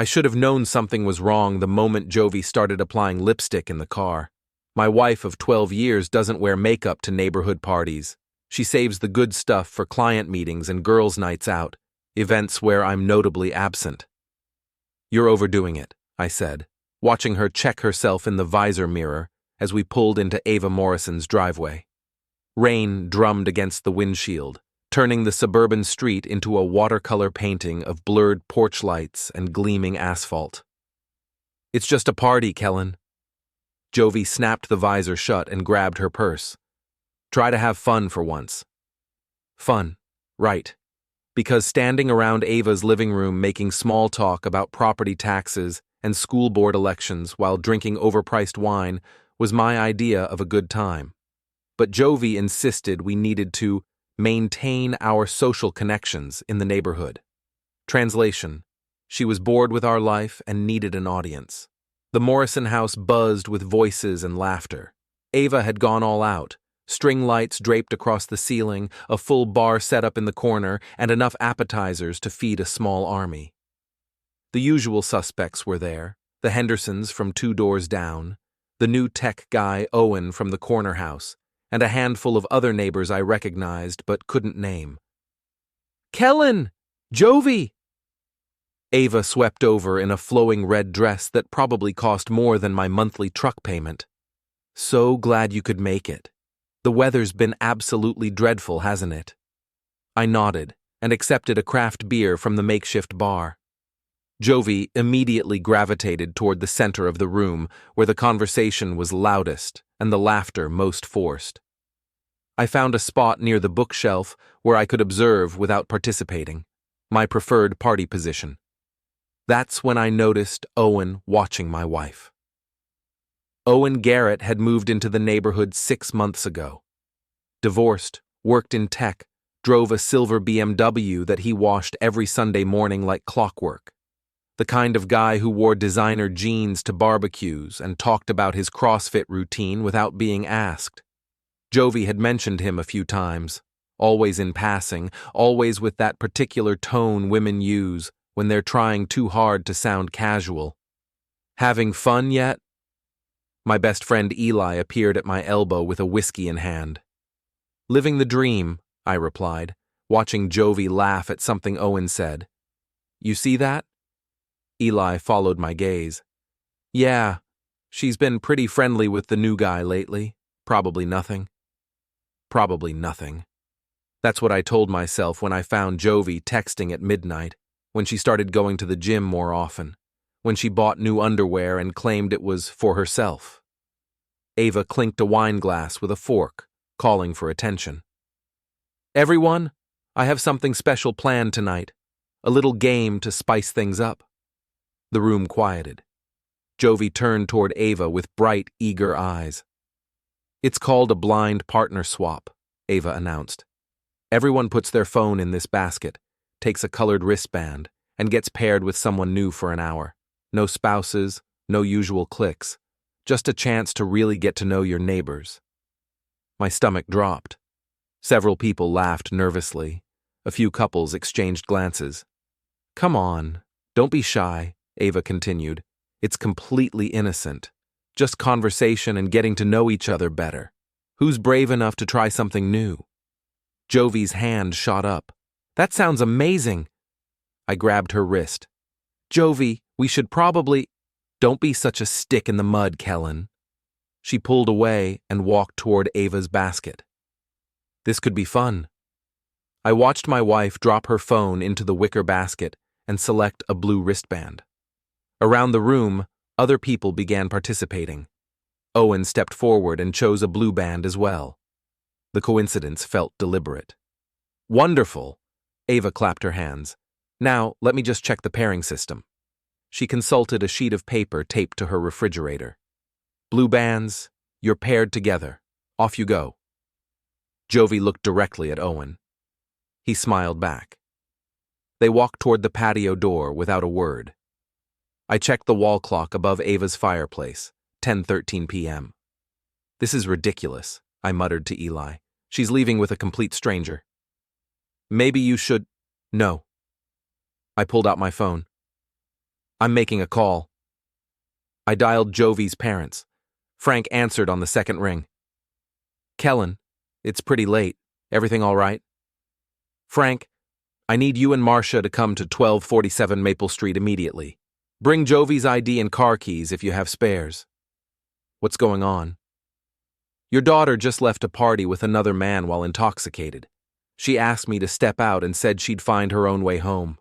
I should have known something was wrong the moment Jovie started applying lipstick in the car. My wife of 12 years doesn't wear makeup to neighborhood parties. She saves the good stuff for client meetings and girls' nights out, events where I'm notably absent. "You're overdoing it," I said, watching her check herself in the visor mirror as we pulled into Ava Morrison's driveway. Rain drummed against the windshield, turning the suburban street into a watercolor painting of blurred porch lights and gleaming asphalt. "It's just a party, Kellan." Jovie snapped the visor shut and grabbed her purse. "Try to have fun for once." Fun, right. Because standing around Ava's living room making small talk about property taxes and school board elections while drinking overpriced wine was my idea of a good time. But Jovie insisted we needed to maintain our social connections in the neighborhood. Translation: she was bored with our life and needed an audience. The Morrison house buzzed with voices and laughter. Ava had gone all out. String lights draped across the ceiling, a full bar set up in the corner, and enough appetizers to feed a small army. The usual suspects were there, the Hendersons from 2 doors down, the new tech guy Owen from the corner house, and a handful of other neighbors I recognized but couldn't name. "Kellan! Jovie!" Ava swept over in a flowing red dress that probably cost more than my monthly truck payment. "So glad you could make it. The weather's been absolutely dreadful, hasn't it?" I nodded and accepted a craft beer from the makeshift bar. Jovie immediately gravitated toward the center of the room, where the conversation was loudest and the laughter most forced. I found a spot near the bookshelf where I could observe without participating, my preferred party position. That's when I noticed Owen watching my wife. Owen Garrett had moved into the neighborhood 6 months ago. Divorced, worked in tech, drove a silver BMW that he washed every Sunday morning like clockwork. The kind of guy who wore designer jeans to barbecues and talked about his CrossFit routine without being asked. Jovie had mentioned him a few times, always in passing, always with that particular tone women use when they're trying too hard to sound casual. "Having fun yet?" My best friend Eli appeared at my elbow with a whiskey in hand. "Living the dream," I replied, watching Jovie laugh at something Owen said. "You see that?" Eli followed my gaze. "Yeah, she's been pretty friendly with the new guy lately. Probably nothing." Probably nothing. That's what I told myself when I found Jovie texting at midnight, when she started going to the gym more often, when she bought new underwear and claimed it was for herself. Ava clinked a wine glass with a fork, calling for attention. "Everyone, I have something special planned tonight, a little game to spice things up." The room quieted. Jovie turned toward Ava with bright, eager eyes. "It's called a blind partner swap," Ava announced. "Everyone puts their phone in this basket, takes a colored wristband, and gets paired with someone new for an hour. No spouses, no usual cliques, just a chance to really get to know your neighbors." My stomach dropped. Several people laughed nervously. A few couples exchanged glances. "Come on, don't be shy," Ava continued. "It's completely innocent. Just conversation and getting to know each other better. Who's brave enough to try something new?" Jovie's hand shot up. "That sounds amazing." I grabbed her wrist. "Jovie, we should probably—" "Don't be such a stick in the mud, Kellan." She pulled away and walked toward Ava's basket. This could be fun. I watched my wife drop her phone into the wicker basket and select a blue wristband. Around the room, other people began participating. Owen stepped forward and chose a blue band as well. The coincidence felt deliberate. "Wonderful!" Ava clapped her hands. "Now, let me just check the pairing system." She consulted a sheet of paper taped to her refrigerator. "Blue bands, you're paired together. Off you go." Jovie looked directly at Owen. He smiled back. They walked toward the patio door without a word. I checked the wall clock above Ava's fireplace, 10:13 p.m. "This is ridiculous," I muttered to Eli. "She's leaving with a complete stranger." "Maybe you should—" "No." I pulled out my phone. I'm making a call. I dialed Jovie's parents. Frank answered on the second ring. Kellan, it's pretty late. Everything all right? Frank, I need you and Marcia to come to 1247 Maple Street immediately. Bring Jovie's ID and car keys if you have spares. What's going on? Your daughter just left a party with another man while intoxicated. She asked me to step out and said she'd find her own way home.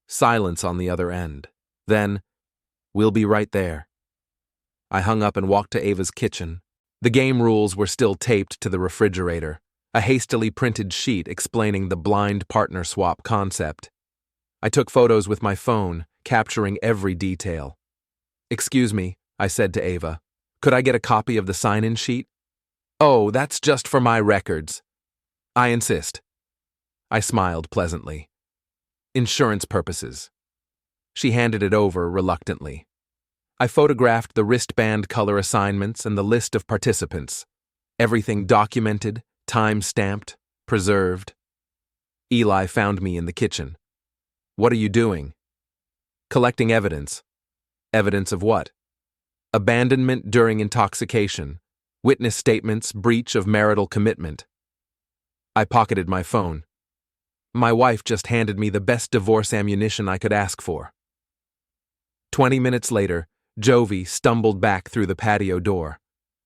Silence on the other end. Then, we'll be right there. I hung up and walked to Ava's kitchen. The game rules were still taped to the refrigerator, a hastily printed sheet explaining the blind partner swap concept. I took photos with my phone, capturing every detail. Excuse me, I said to Ava. Could I get a copy of the sign-in sheet? Oh, that's just for my records. I insist. I smiled pleasantly. Insurance purposes. She handed it over reluctantly. I photographed the wristband color assignments and the list of participants. Everything documented, time-stamped, preserved. Eli found me in the kitchen. What are you doing? Collecting evidence. Evidence of what? Abandonment during intoxication, witness statements, breach of marital commitment. I pocketed my phone. My wife just handed me the best divorce ammunition I could ask for. 20 minutes later, Jovie stumbled back through the patio door.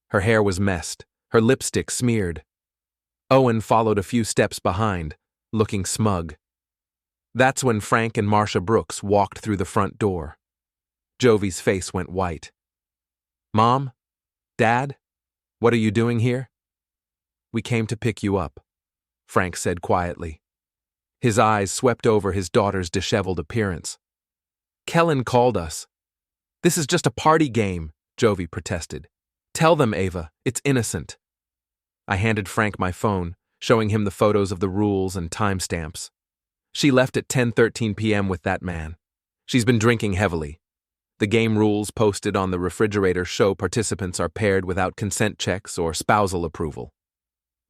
Her hair was messed, her lipstick smeared. Owen followed a few steps behind, looking smug. That's when Frank and Marcia Brooks walked through the front door. Jovie's face went white. Mom? Dad? What are you doing here? We came to pick you up, Frank said quietly. His eyes swept over his daughter's disheveled appearance. Kellan called us. This is just a party game, Jovie protested. Tell them, Ava, it's innocent. I handed Frank my phone, showing him the photos of the rules and timestamps. She left at 10:13 p.m. with that man. She's been drinking heavily. The game rules posted on the refrigerator show participants are paired without consent checks or spousal approval.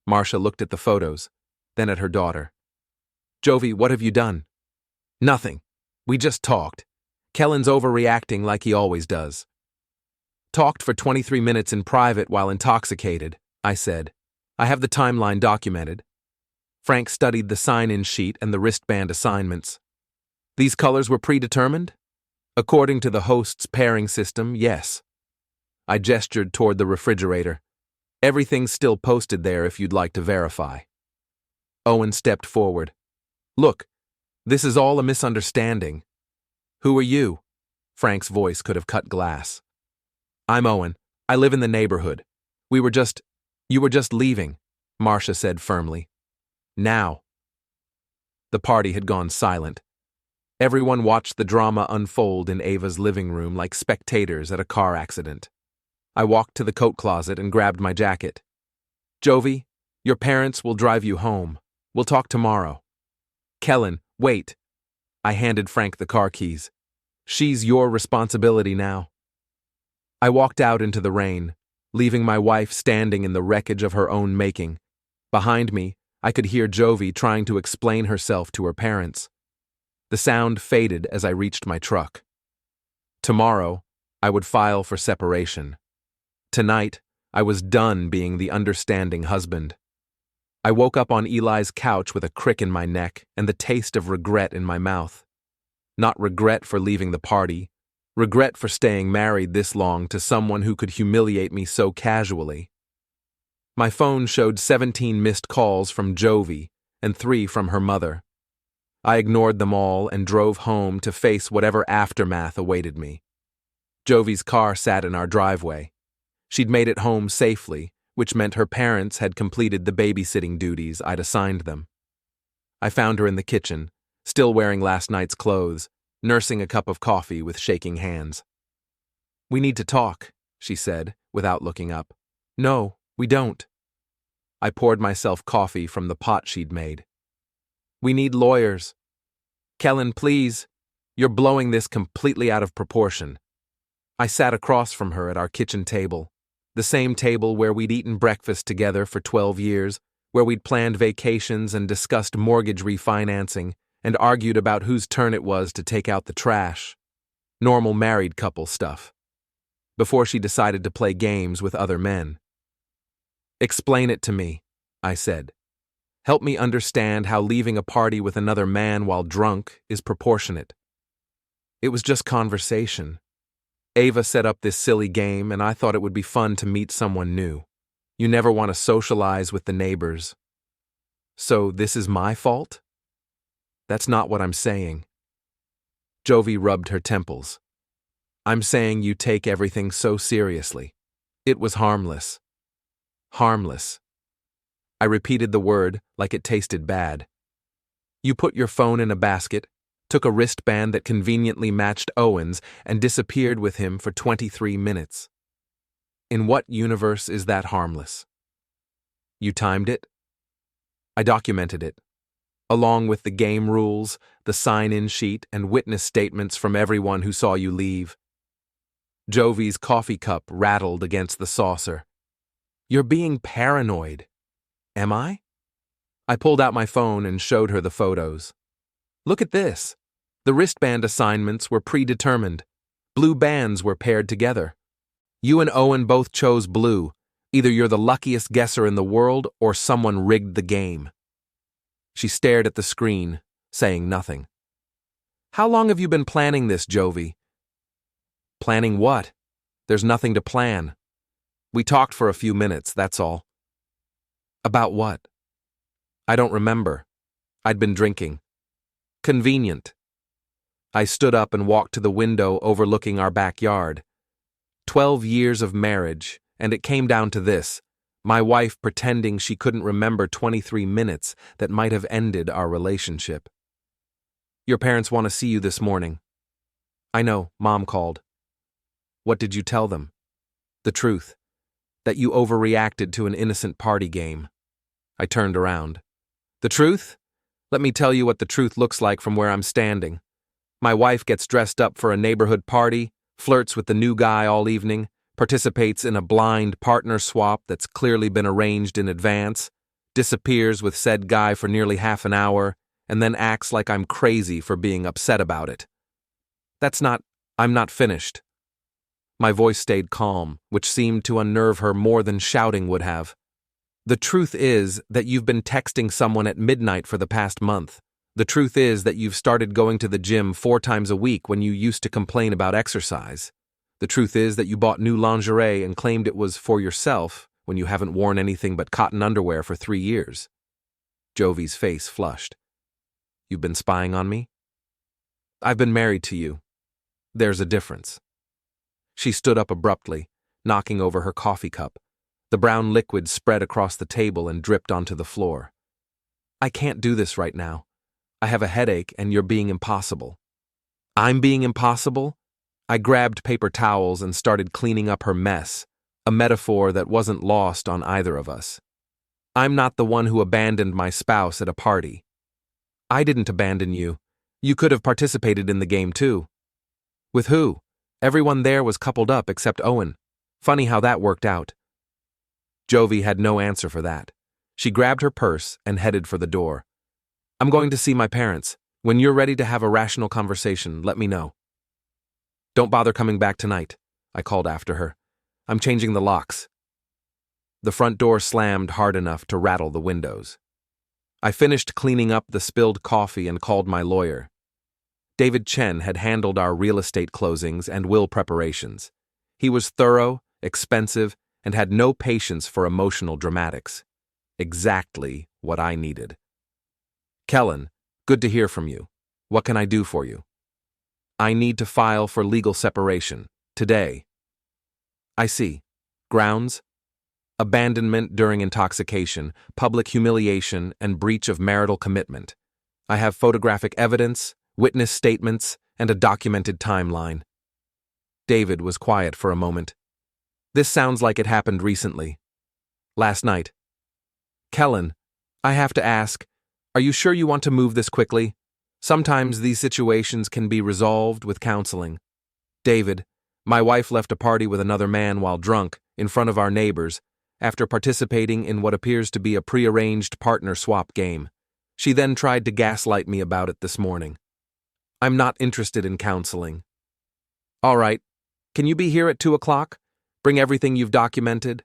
Marcia looked at the photos, then at her daughter. Jovie, what have you done? Nothing. We just talked. Kellan's overreacting like he always does. Talked for 23 minutes in private while intoxicated, I said. I have the timeline documented. Frank studied the sign-in sheet and the wristband assignments. These colors were predetermined? According to the host's pairing system, yes. I gestured toward the refrigerator. Everything's still posted there if you'd like to verify. Owen stepped forward. Look, this is all a misunderstanding. Who are you? Frank's voice could have cut glass. I'm Owen. I live in the neighborhood. You were just leaving, Marcia said firmly. Now. The party had gone silent. Everyone watched the drama unfold in Ava's living room like spectators at a car accident. I walked to the coat closet and grabbed my jacket. Jovie, your parents will drive you home. We'll talk tomorrow. Kellan, wait. I handed Frank the car keys. She's your responsibility now. I walked out into the rain, leaving my wife standing in the wreckage of her own making. Behind me, I could hear Jovie trying to explain herself to her parents. The sound faded as I reached my truck. Tomorrow, I would file for separation. Tonight, I was done being the understanding husband. I woke up on Eli's couch with a crick in my neck and the taste of regret in my mouth. Not regret for leaving the party, regret for staying married this long to someone who could humiliate me so casually. My phone showed 17 missed calls from Jovie and 3 from her mother. I ignored them all and drove home to face whatever aftermath awaited me. Jovie's car sat in our driveway. She'd made it home safely, which meant her parents had completed the babysitting duties I'd assigned them. I found her in the kitchen, still wearing last night's clothes, nursing a cup of coffee with shaking hands. We need to talk, she said, without looking up. No, we don't. I poured myself coffee from the pot she'd made. We need lawyers. Kellan, please. You're blowing this completely out of proportion. I sat across from her at our kitchen table, the same table where we'd eaten breakfast together for 12 years, where we'd planned vacations and discussed mortgage refinancing and argued about whose turn it was to take out the trash. Normal married couple stuff. Before she decided to play games with other men. Explain it to me, I said. Help me understand how leaving a party with another man while drunk is proportionate. It was just conversation. Ava set up this silly game, and I thought it would be fun to meet someone new. You never want to socialize with the neighbors. So this is my fault? That's not what I'm saying. Jovie rubbed her temples. I'm saying you take everything so seriously. It was harmless. Harmless. I repeated the word like it tasted bad. You put your phone in a basket, took a wristband that conveniently matched Owen's, and disappeared with him for 23 minutes. In what universe is that harmless? You timed it? I documented it, along with the game rules, the sign-in sheet, and witness statements from everyone who saw you leave. Jovie's coffee cup rattled against the saucer. You're being paranoid. Am I? I pulled out my phone and showed her the photos. Look at this. The wristband assignments were predetermined. Blue bands were paired together. You and Owen both chose blue. Either you're the luckiest guesser in the world or someone rigged the game. She stared at the screen, saying nothing. How long have you been planning this, Jovie? Planning what? There's nothing to plan. We talked for a few minutes, that's all. About what? I don't remember. I'd been drinking. Convenient. I stood up and walked to the window overlooking our backyard. 12 years of marriage, and it came down to this: my wife pretending she couldn't remember 23 minutes that might have ended our relationship. Your parents want to see you this morning. I know, Mom called. What did you tell them? The truth. That you overreacted to an innocent party game. I turned around. The truth? Let me tell you what the truth looks like from where I'm standing. My wife gets dressed up for a neighborhood party, flirts with the new guy all evening, participates in a blind partner swap that's clearly been arranged in advance, disappears with said guy for nearly half an hour, and then acts like I'm crazy for being upset about it. I'm not finished. My voice stayed calm, which seemed to unnerve her more than shouting would have. The truth is that you've been texting someone at midnight for the past month. The truth is that you've started going to the gym 4 times a week when you used to complain about exercise. The truth is that you bought new lingerie and claimed it was for yourself when you haven't worn anything but cotton underwear for 3 years. Jovie's face flushed. You've been spying on me? I've been married to you. There's a difference. She stood up abruptly, knocking over her coffee cup. The brown liquid spread across the table and dripped onto the floor. I can't do this right now. I have a headache and you're being impossible. I'm being impossible? I grabbed paper towels and started cleaning up her mess, a metaphor that wasn't lost on either of us. I'm not the one who abandoned my spouse at a party. I didn't abandon you. You could have participated in the game too. With who? Everyone there was coupled up except Owen. Funny how that worked out. Jovie had no answer for that. She grabbed her purse and headed for the door. I'm going to see my parents. When you're ready to have a rational conversation, let me know. Don't bother coming back tonight, I called after her. I'm changing the locks. The front door slammed hard enough to rattle the windows. I finished cleaning up the spilled coffee and called my lawyer. David Chen had handled our real estate closings and will preparations. He was thorough, expensive, and had no patience for emotional dramatics. Exactly what I needed. Kellan, good to hear from you. What can I do for you? I need to file for legal separation. Today. I see. Grounds? Abandonment during intoxication, public humiliation, and breach of marital commitment. I have photographic evidence, witness statements, and a documented timeline. David was quiet for a moment. This sounds like it happened recently. Last night. Kellan, I have to ask, are you sure you want to move this quickly? Sometimes these situations can be resolved with counseling. David, my wife left a party with another man while drunk, in front of our neighbors, after participating in what appears to be a prearranged partner swap game. She then tried to gaslight me about it this morning. I'm not interested in counseling. All right. Can you be here at 2 o'clock? Bring everything you've documented.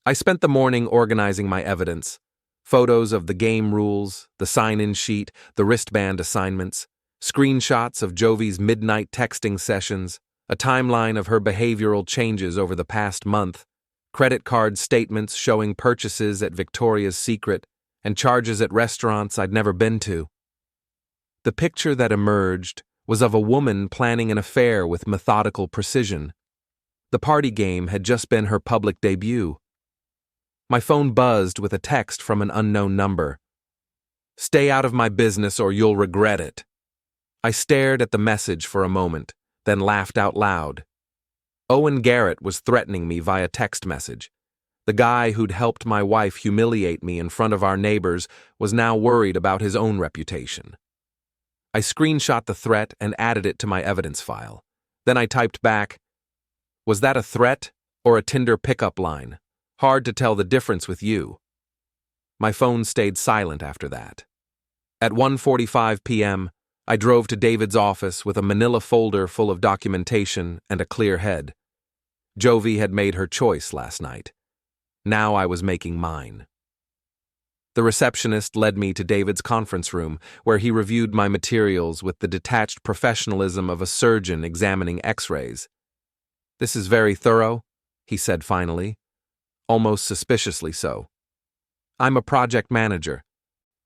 I spent the morning organizing my evidence. Photos of the game rules, the sign-in sheet, the wristband assignments, screenshots of Jovie's midnight texting sessions, a timeline of her behavioral changes over the past month, credit card statements showing purchases at Victoria's Secret, and charges at restaurants I'd never been to. The picture that emerged was of a woman planning an affair with methodical precision. The party game had just been her public debut. My phone buzzed with a text from an unknown number. "Stay out of my business or you'll regret it." I stared at the message for a moment, then laughed out loud. Owen Garrett was threatening me via text message. The guy who'd helped my wife humiliate me in front of our neighbors was now worried about his own reputation. I screenshot the threat and added it to my evidence file. Then I typed back, "Was that a threat or a Tinder pickup line? Hard to tell the difference with you." My phone stayed silent after that. At 1:45 p.m., I drove to David's office with a manila folder full of documentation and a clear head. Jovie had made her choice last night. Now I was making mine. The receptionist led me to David's conference room, where he reviewed my materials with the detached professionalism of a surgeon examining X-rays. "This is very thorough," he said finally, almost suspiciously so. "I'm a project manager.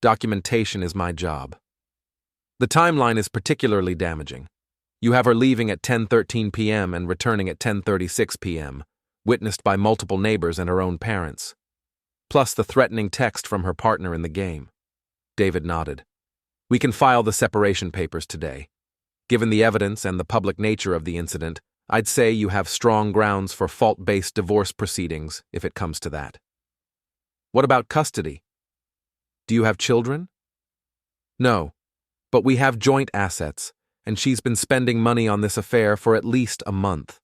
Documentation is my job." "The timeline is particularly damaging. You have her leaving at 10:13 p.m. and returning at 10:36 p.m., witnessed by multiple neighbors and her own parents. Plus the threatening text from her partner in the game." David nodded. "We can file the separation papers today. Given the evidence and the public nature of the incident, I'd say you have strong grounds for fault-based divorce proceedings if it comes to that." "What about custody? Do you have children?" "No, but we have joint assets, and she's been spending money on this affair for at least a month.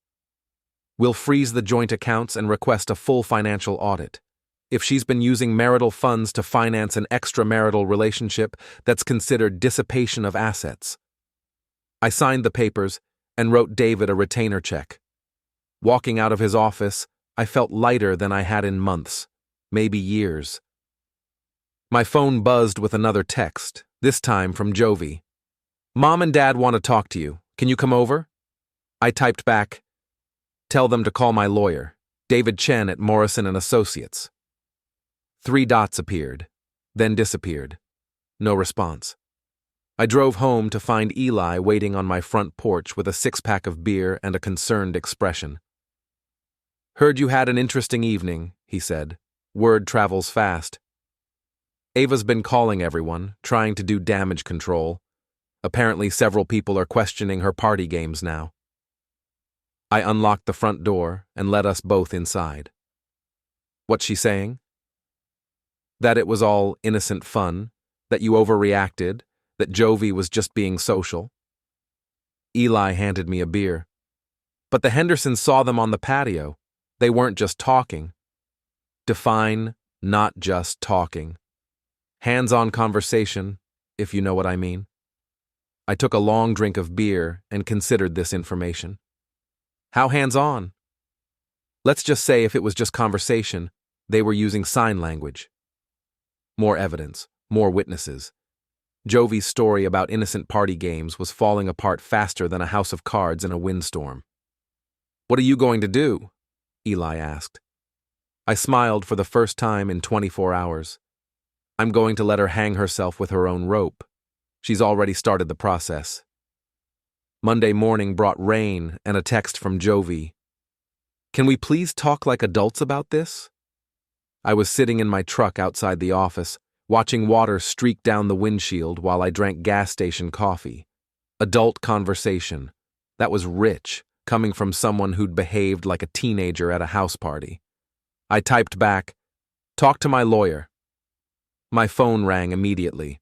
We'll freeze the joint accounts and request a full financial audit. If she's been using marital funds to finance an extramarital relationship, that's considered dissipation of assets." I signed the papers and wrote David a retainer check. Walking out of his office, I felt lighter than I had in months, maybe years. My phone buzzed with another text, this time from Jovie. "Mom and Dad want to talk to you. Can you come over?" I typed back, "Tell them to call my lawyer, David Chen at Morrison & Associates." 3 dots appeared, then disappeared. No response. I drove home to find Eli waiting on my front porch with a 6-pack of beer and a concerned expression. "Heard you had an interesting evening," he said. "Word travels fast." "Ava's been calling everyone, trying to do damage control. Apparently several people are questioning her party games now." I unlocked the front door and let us both inside. "What's she saying?" "That it was all innocent fun, that you overreacted, that Jovie was just being social." Eli handed me a beer. "But the Hendersons saw them on the patio. They weren't just talking." Define not just talking. Hands-on conversation, if you know what I mean. I took a long drink of beer and considered this information. How hands-on? Let's just say if it was just conversation, they were using sign language. More evidence, more witnesses. Jovie's story about innocent party games was falling apart faster than a house of cards in a windstorm. "What are you going to do?" Eli asked. I smiled for the first time in 24 hours. "I'm going to let her hang herself with her own rope. She's already started the process." Monday morning brought rain and a text from Jovie. "Can we please talk like adults about this?" I was sitting in my truck outside the office, watching water streak down the windshield while I drank gas station coffee. Adult conversation. That was rich, coming from someone who'd behaved like a teenager at a house party. I typed back, "Talk to my lawyer." My phone rang immediately.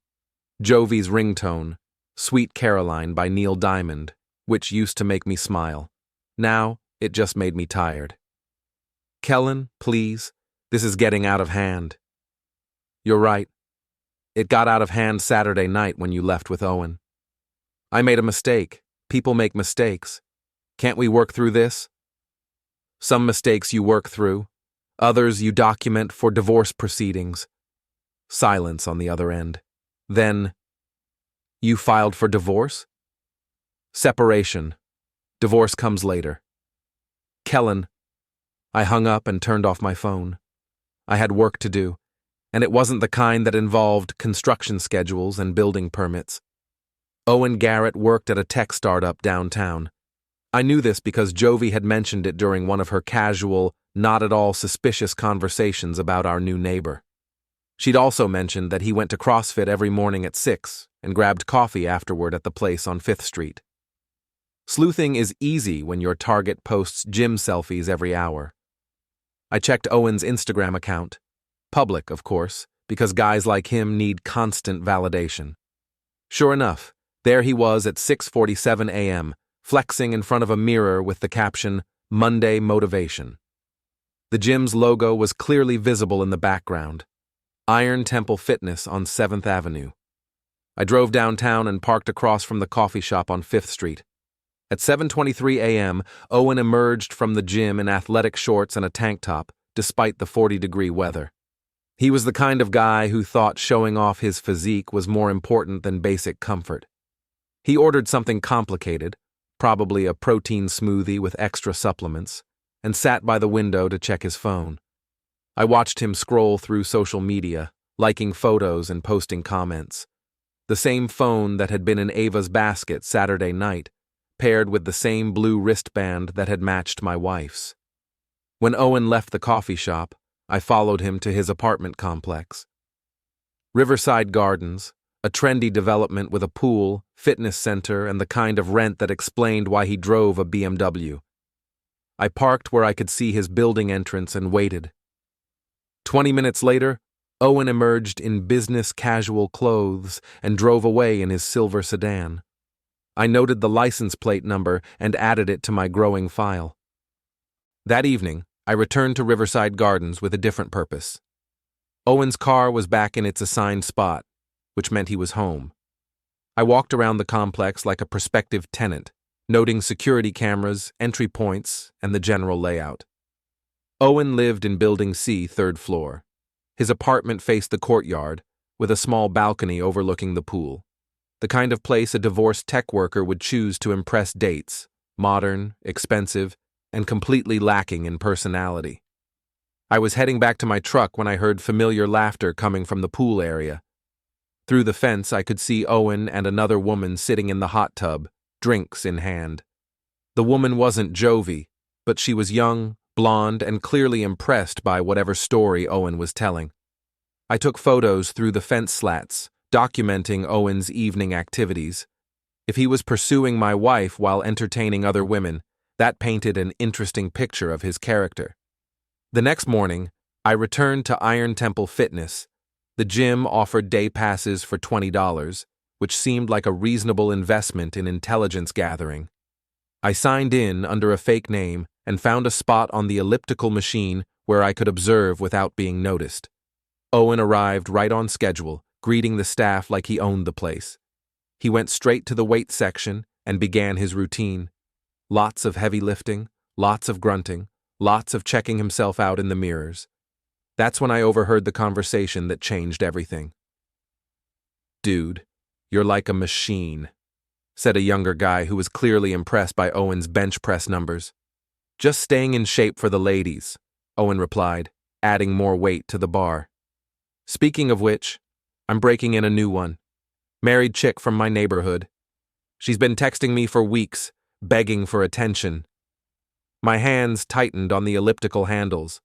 Jovie's ringtone, Sweet Caroline by Neil Diamond, which used to make me smile. Now, it just made me tired. "Kellan, please. This is getting out of hand." "You're right. It got out of hand Saturday night when you left with Owen. I made a mistake. People make mistakes. Can't we work through this? Some mistakes you work through, others you document for divorce proceedings. Silence on the other end. Then, you filed for divorce? Separation. Divorce comes later. Kellan. I hung up and turned off my phone. I had work to do, and it wasn't the kind that involved construction schedules and building permits. Owen Garrett worked at a tech startup downtown. I knew this because Jovie had mentioned it during one of her casual, not at all suspicious conversations about our new neighbor. She'd also mentioned that he went to CrossFit every morning at 6 and grabbed coffee afterward at the place on 5th Street. Sleuthing is easy when your target posts gym selfies every hour. I checked Owen's Instagram account. Public, of course, because guys like him need constant validation. Sure enough, there he was at 6:47 a.m., flexing in front of a mirror with the caption, Monday Motivation. The gym's logo was clearly visible in the background. Iron Temple Fitness on 7th Avenue. I drove downtown and parked across from the coffee shop on 5th Street. At 7:23 a.m., Owen emerged from the gym in athletic shorts and a tank top, despite the 40-degree weather. He was the kind of guy who thought showing off his physique was more important than basic comfort. He ordered something complicated, probably a protein smoothie with extra supplements, and sat by the window to check his phone. I watched him scroll through social media, liking photos and posting comments. The same phone that had been in Ava's basket Saturday night, paired with the same blue wristband that had matched my wife's. When Owen left the coffee shop, I followed him to his apartment complex. Riverside Gardens, a trendy development with a pool, fitness center, and the kind of rent that explained why he drove a BMW. I parked where I could see his building entrance and waited. 20 minutes later, Owen emerged in business casual clothes and drove away in his silver sedan. I noted the license plate number and added it to my growing file. That evening, I returned to Riverside Gardens with a different purpose. Owen's car was back in its assigned spot, which meant he was home. I walked around the complex like a prospective tenant, noting security cameras, entry points, and the general layout. Owen lived in Building C, 3rd floor. His apartment faced the courtyard, with a small balcony overlooking the pool. The kind of place a divorced tech worker would choose to impress dates, modern, expensive, and completely lacking in personality. I was heading back to my truck when I heard familiar laughter coming from the pool area. Through the fence, I could see Owen and another woman sitting in the hot tub, drinks in hand. The woman wasn't Jovie, but she was young, blonde, and clearly impressed by whatever story Owen was telling. I took photos through the fence slats, documenting Owen's evening activities. If he was pursuing my wife while entertaining other women, that painted an interesting picture of his character. The next morning, I returned to Iron Temple Fitness. The gym offered day passes for $20, which seemed like a reasonable investment in intelligence gathering. I signed in under a fake name and found a spot on the elliptical machine where I could observe without being noticed. Owen arrived right on schedule, greeting the staff like he owned the place. He went straight to the weight section and began his routine. Lots of heavy lifting, lots of grunting, lots of checking himself out in the mirrors. That's when I overheard the conversation that changed everything. "Dude, you're like a machine," said a younger guy who was clearly impressed by Owen's bench press numbers. "Just staying in shape for the ladies," Owen replied, adding more weight to the bar. "Speaking of which, I'm breaking in a new one. Married chick from my neighborhood. She's been texting me for weeks, begging for attention." My hands tightened on the elliptical handles.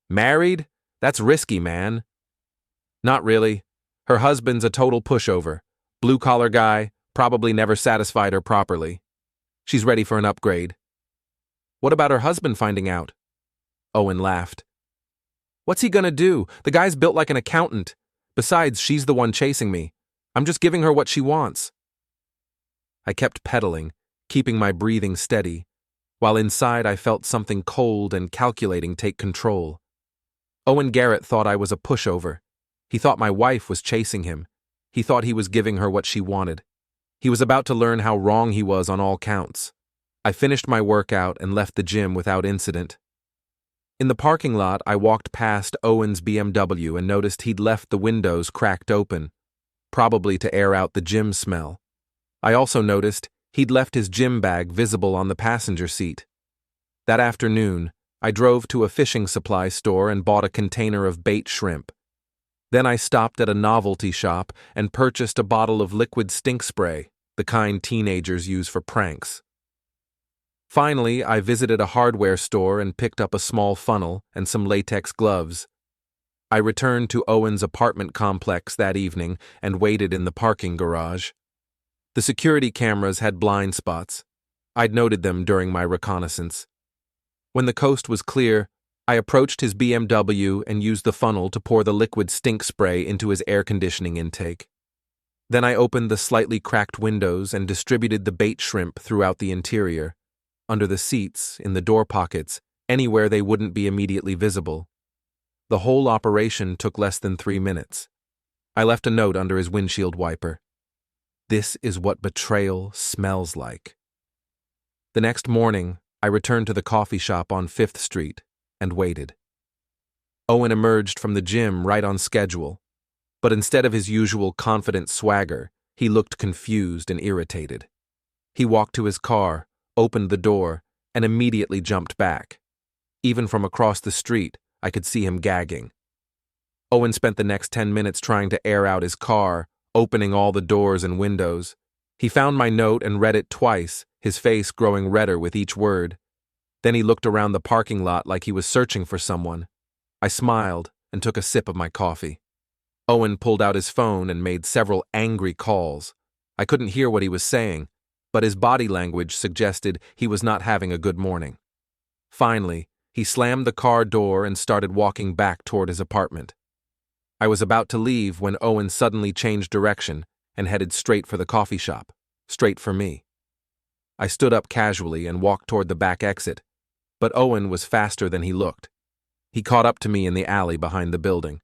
"Married? That's risky, man." "Not really. Her husband's a total pushover. Blue-collar guy, probably never satisfied her properly. She's ready for an upgrade." "What about her husband finding out?" Owen laughed. "What's he gonna do? The guy's built like an accountant. Besides, she's the one chasing me. I'm just giving her what she wants." I kept pedaling, keeping my breathing steady, while inside I felt something cold and calculating take control. Owen Garrett thought I was a pushover. He thought my wife was chasing him. He thought he was giving her what she wanted. He was about to learn how wrong he was on all counts. I finished my workout and left the gym without incident. In the parking lot, I walked past Owen's BMW and noticed he'd left the windows cracked open, probably to air out the gym smell. I also noticed he'd left his gym bag visible on the passenger seat. That afternoon, I drove to a fishing supply store and bought a container of bait shrimp. Then I stopped at a novelty shop and purchased a bottle of liquid stink spray, the kind teenagers use for pranks. Finally, I visited a hardware store and picked up a small funnel and some latex gloves. I returned to Owen's apartment complex that evening and waited in the parking garage. The security cameras had blind spots. I'd noted them during my reconnaissance. When the coast was clear, I approached his BMW and used the funnel to pour the liquid stink spray into his air conditioning intake. Then I opened the slightly cracked windows and distributed the bait shrimp throughout the interior, under the seats, in the door pockets, anywhere they wouldn't be immediately visible. The whole operation took less than 3 minutes. I left a note under his windshield wiper. This is what betrayal smells like. The next morning, I returned to the coffee shop on 5th Street and waited. Owen emerged from the gym right on schedule, but instead of his usual confident swagger, he looked confused and irritated. He walked to his car, opened the door, and immediately jumped back. Even from across the street, I could see him gagging. Owen spent the next 10 minutes trying to air out his car, opening all the doors and windows. He found my note and read it twice, his face growing redder with each word. Then he looked around the parking lot like he was searching for someone. I smiled and took a sip of my coffee. Owen pulled out his phone and made several angry calls. I couldn't hear what he was saying, but his body language suggested he was not having a good morning. Finally, he slammed the car door and started walking back toward his apartment. I was about to leave when Owen suddenly changed direction and headed straight for the coffee shop, straight for me. I stood up casually and walked toward the back exit, but Owen was faster than he looked. He caught up to me in the alley behind the building.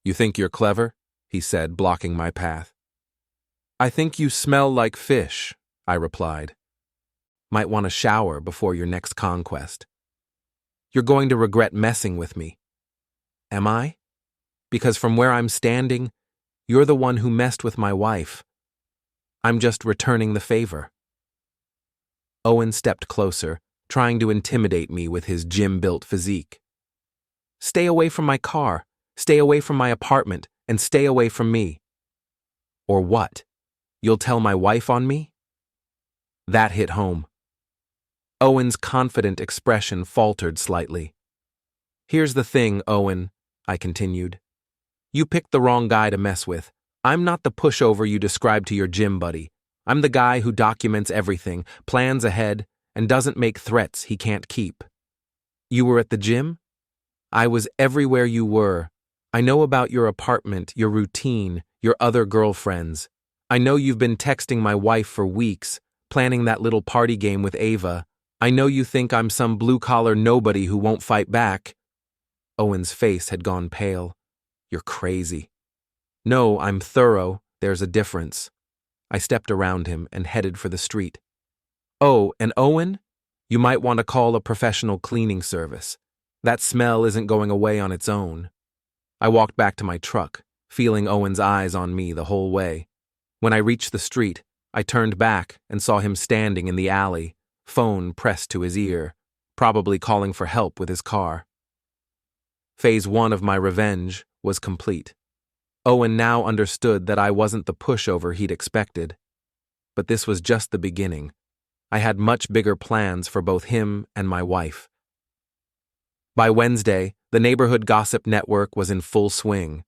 "You think you're clever?" he said, blocking my path. "I think you smell like fish," I replied. "Might want a shower before your next conquest. You're going to regret messing with me." "Am I? Because from where I'm standing, you're the one who messed with my wife. I'm just returning the favor." Owen stepped closer, trying to intimidate me with his gym-built physique. "Stay away from my car, stay away from my apartment, and stay away from me." "Or what? You'll tell my wife on me?" That hit home. Owen's confident expression faltered slightly. "Here's the thing, Owen," I continued. "You picked the wrong guy to mess with. I'm not the pushover you described to your gym buddy. I'm the guy who documents everything, plans ahead, and doesn't make threats he can't keep." "You were at the gym?" "I was everywhere you were. I know about your apartment, your routine, your other girlfriends. I know you've been texting my wife for weeks, planning that little party game with Ava. I know you think I'm some blue-collar nobody who won't fight back." Owen's face had gone pale. "You're crazy." "No, I'm thorough. There's a difference." I stepped around him and headed for the street. "Oh, and Owen? You might want to call a professional cleaning service. That smell isn't going away on its own." I walked back to my truck, feeling Owen's eyes on me the whole way. When I reached the street, I turned back and saw him standing in the alley, phone pressed to his ear, probably calling for help with his car. Phase 1 of my revenge was complete. Owen now understood that I wasn't the pushover he'd expected. But this was just the beginning. I had much bigger plans for both him and my wife. By Wednesday, the neighborhood gossip network was in full swing.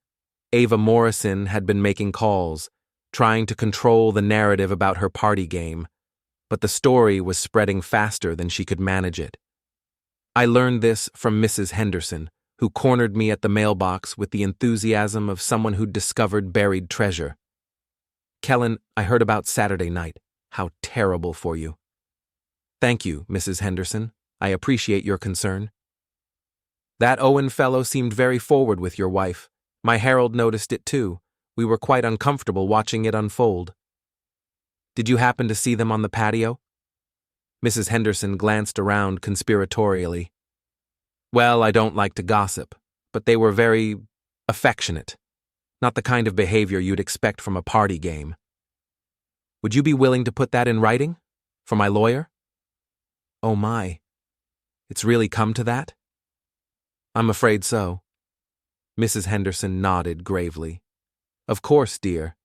Ava Morrison had been making calls, trying to control the narrative about her party game, but the story was spreading faster than she could manage it. I learned this from Mrs. Henderson, who cornered me at the mailbox with the enthusiasm of someone who'd discovered buried treasure. "Kellan, I heard about Saturday night. How terrible for you." "Thank you, Mrs. Henderson. I appreciate your concern." "That Owen fellow seemed very forward with your wife. My Herald noticed it too. We were quite uncomfortable watching it unfold." "Did you happen to see them on the patio?" Mrs. Henderson glanced around conspiratorially. Well, I don't like to gossip, but they were very affectionate. Not the kind of behavior you'd expect from a party game. Would you be willing to put that in writing? For my lawyer? Oh my. It's really come to that? I'm afraid so. Mrs. Henderson nodded gravely. Of course, dear.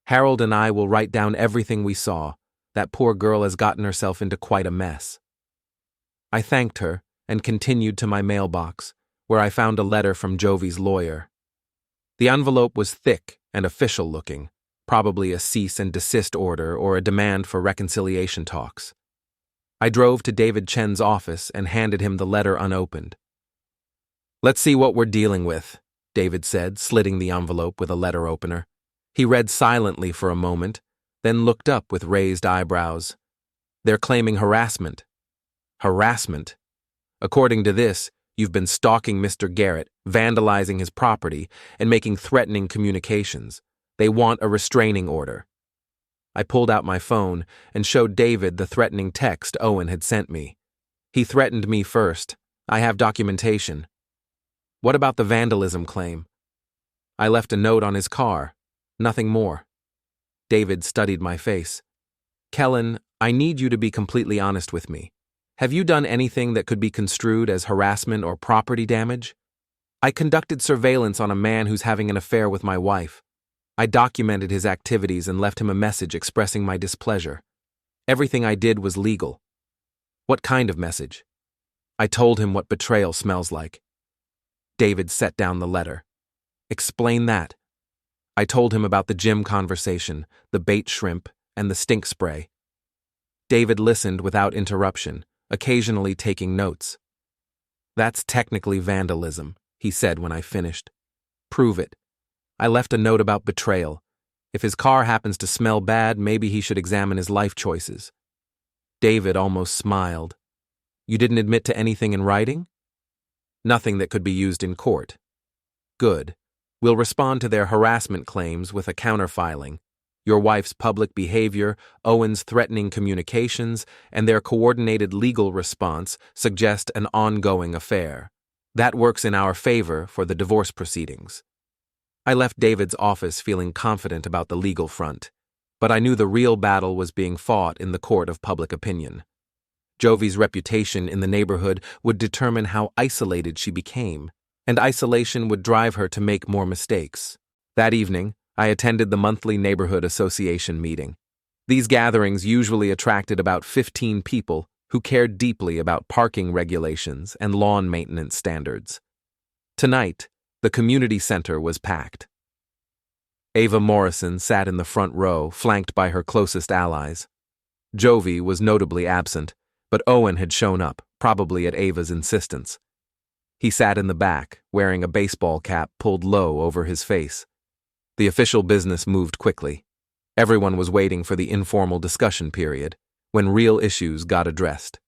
Harold and I will write down everything we saw. That poor girl has gotten herself into quite a mess. I thanked her and continued to my mailbox, where I found a letter from Jovie's lawyer. The envelope was thick and official-looking, probably a cease and desist order or a demand for reconciliation talks. I drove to David Chen's office and handed him the letter unopened. Let's see what we're dealing with, David said, slitting the envelope with a letter opener. He read silently for a moment, then looked up with raised eyebrows. They're claiming harassment. Harassment? According to this, you've been stalking Mr. Garrett, vandalizing his property, and making threatening communications. They want a restraining order. I pulled out my phone and showed David the threatening text Owen had sent me. He threatened me first. I have documentation. What about the vandalism claim? I left a note on his car. Nothing more. David studied my face. Kellan, I need you to be completely honest with me. Have you done anything that could be construed as harassment or property damage? I conducted surveillance on a man who's having an affair with my wife. I documented his activities and left him a message expressing my displeasure. Everything I did was legal. What kind of message? I told him what betrayal smells like. David set down the letter. Explain that. I told him about the gym conversation, the bait shrimp, and the stink spray. David listened without interruption, occasionally taking notes. That's technically vandalism, he said when I finished. Prove it. I left a note about betrayal. If his car happens to smell bad, maybe he should examine his life choices. David almost smiled. You didn't admit to anything in writing? Nothing that could be used in court. Good. We'll respond to their harassment claims with a counterfiling. Your wife's public behavior, Owen's threatening communications, and their coordinated legal response suggest an ongoing affair. That works in our favor for the divorce proceedings. I left David's office feeling confident about the legal front, but I knew the real battle was being fought in the court of public opinion. Jovie's reputation in the neighborhood would determine how isolated she became, and isolation would drive her to make more mistakes. That evening, I attended the monthly neighborhood association meeting. These gatherings usually attracted about 15 people who cared deeply about parking regulations and lawn maintenance standards. Tonight, the community center was packed. Ava Morrison sat in the front row, flanked by her closest allies. Jovie was notably absent, but Owen had shown up, probably at Ava's insistence. He sat in the back, wearing a baseball cap pulled low over his face. The official business moved quickly. Everyone was waiting for the informal discussion period, when real issues got addressed.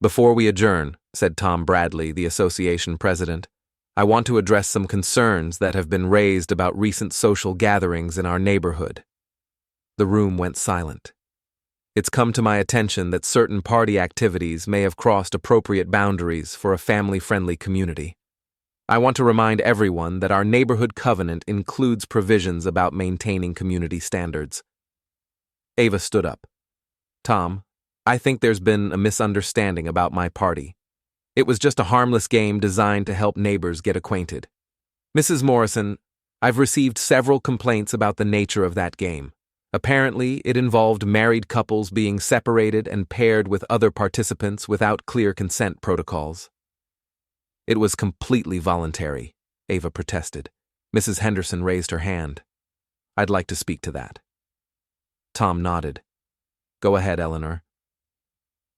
Before we adjourn, said Tom Bradley, the association president, I want to address some concerns that have been raised about recent social gatherings in our neighborhood. The room went silent. It's come to my attention that certain party activities may have crossed appropriate boundaries for a family-friendly community. I want to remind everyone that our neighborhood covenant includes provisions about maintaining community standards. Ava stood up. Tom, I think there's been a misunderstanding about my party. It was just a harmless game designed to help neighbors get acquainted. Mrs. Morrison, I've received several complaints about the nature of that game. Apparently, it involved married couples being separated and paired with other participants without clear consent protocols. It was completely voluntary, Ava protested. Mrs. Henderson raised her hand. I'd like to speak to that. Tom nodded. Go ahead, Eleanor.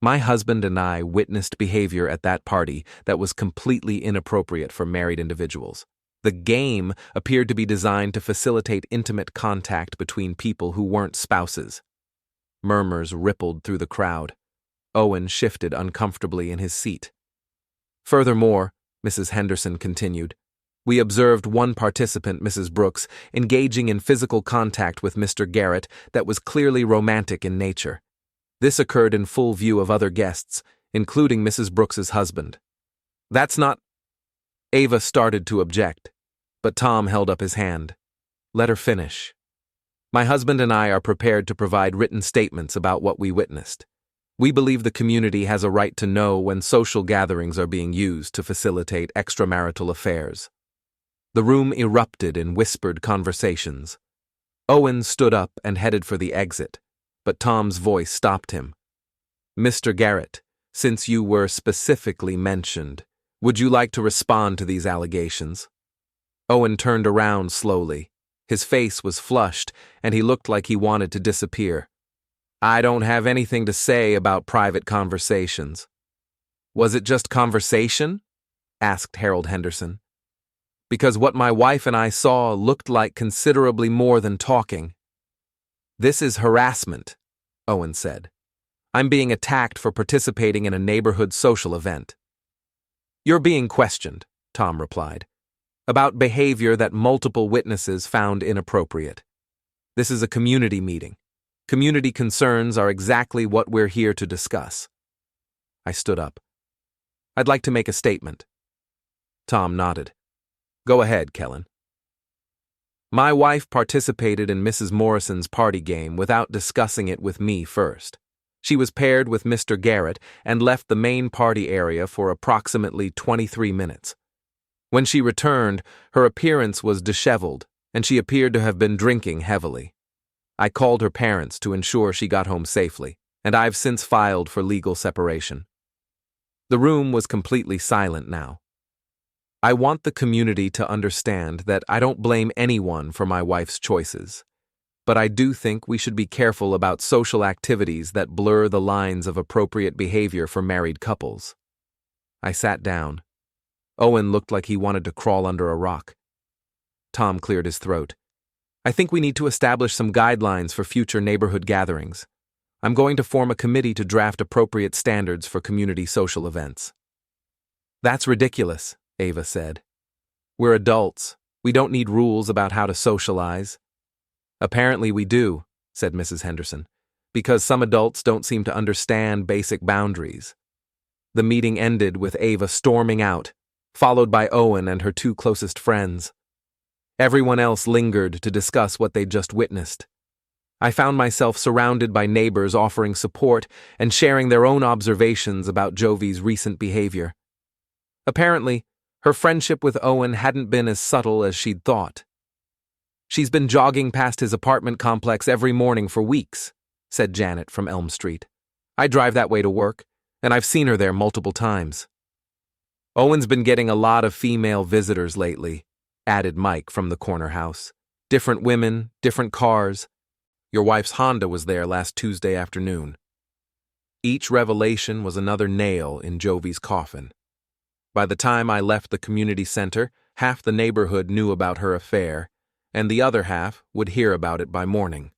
My husband and I witnessed behavior at that party that was completely inappropriate for married individuals. The game appeared to be designed to facilitate intimate contact between people who weren't spouses. Murmurs rippled through the crowd. Owen shifted uncomfortably in his seat. Furthermore, Mrs. Henderson continued, we observed one participant, Mrs. Brooks, engaging in physical contact with Mr. Garrett that was clearly romantic in nature. This occurred in full view of other guests, including Mrs. Brooks's husband. That's not... Ava started to object, but Tom held up his hand. Let her finish. My husband and I are prepared to provide written statements about what we witnessed. We believe the community has a right to know when social gatherings are being used to facilitate extramarital affairs. The room erupted in whispered conversations. Owen stood up and headed for the exit, but Tom's voice stopped him. Mr. Garrett, since you were specifically mentioned, would you like to respond to these allegations? Owen turned around slowly. His face was flushed, and he looked like he wanted to disappear. I don't have anything to say about private conversations. Was it just conversation? Asked Harold Henderson. Because what my wife and I saw looked like considerably more than talking. This is harassment, Owen said. I'm being attacked for participating in a neighborhood social event. You're being questioned, Tom replied, about behavior that multiple witnesses found inappropriate. This is a community meeting. Community concerns are exactly what we're here to discuss. I stood up. I'd like to make a statement. Tom nodded. Go ahead, Kellan. My wife participated in Mrs. Morrison's party game without discussing it with me first. She was paired with Mr. Garrett and left the main party area for approximately 23 minutes. When she returned, her appearance was disheveled, and she appeared to have been drinking heavily. I called her parents to ensure she got home safely, and I've since filed for legal separation. The room was completely silent now. I want the community to understand that I don't blame anyone for my wife's choices, but I do think we should be careful about social activities that blur the lines of appropriate behavior for married couples. I sat down. Owen looked like he wanted to crawl under a rock. Tom cleared his throat. I think we need to establish some guidelines for future neighborhood gatherings. I'm going to form a committee to draft appropriate standards for community social events. That's ridiculous, Ava said. We're adults. We don't need rules about how to socialize. Apparently we do, said Mrs. Henderson, because some adults don't seem to understand basic boundaries. The meeting ended with Ava storming out, followed by Owen and her two closest friends. Everyone else lingered to discuss what they'd just witnessed. I found myself surrounded by neighbors offering support and sharing their own observations about Jovie's recent behavior. Apparently, her friendship with Owen hadn't been as subtle as she'd thought. She's been jogging past his apartment complex every morning for weeks, said Janet from Elm Street. I drive that way to work, and I've seen her there multiple times. Owen's been getting a lot of female visitors lately, added Mike from the corner house. Different women, different cars. Your wife's Honda was there last Tuesday afternoon. Each revelation was another nail in Jovie's coffin. By the time I left the community center, half the neighborhood knew about her affair, and the other half would hear about it by morning.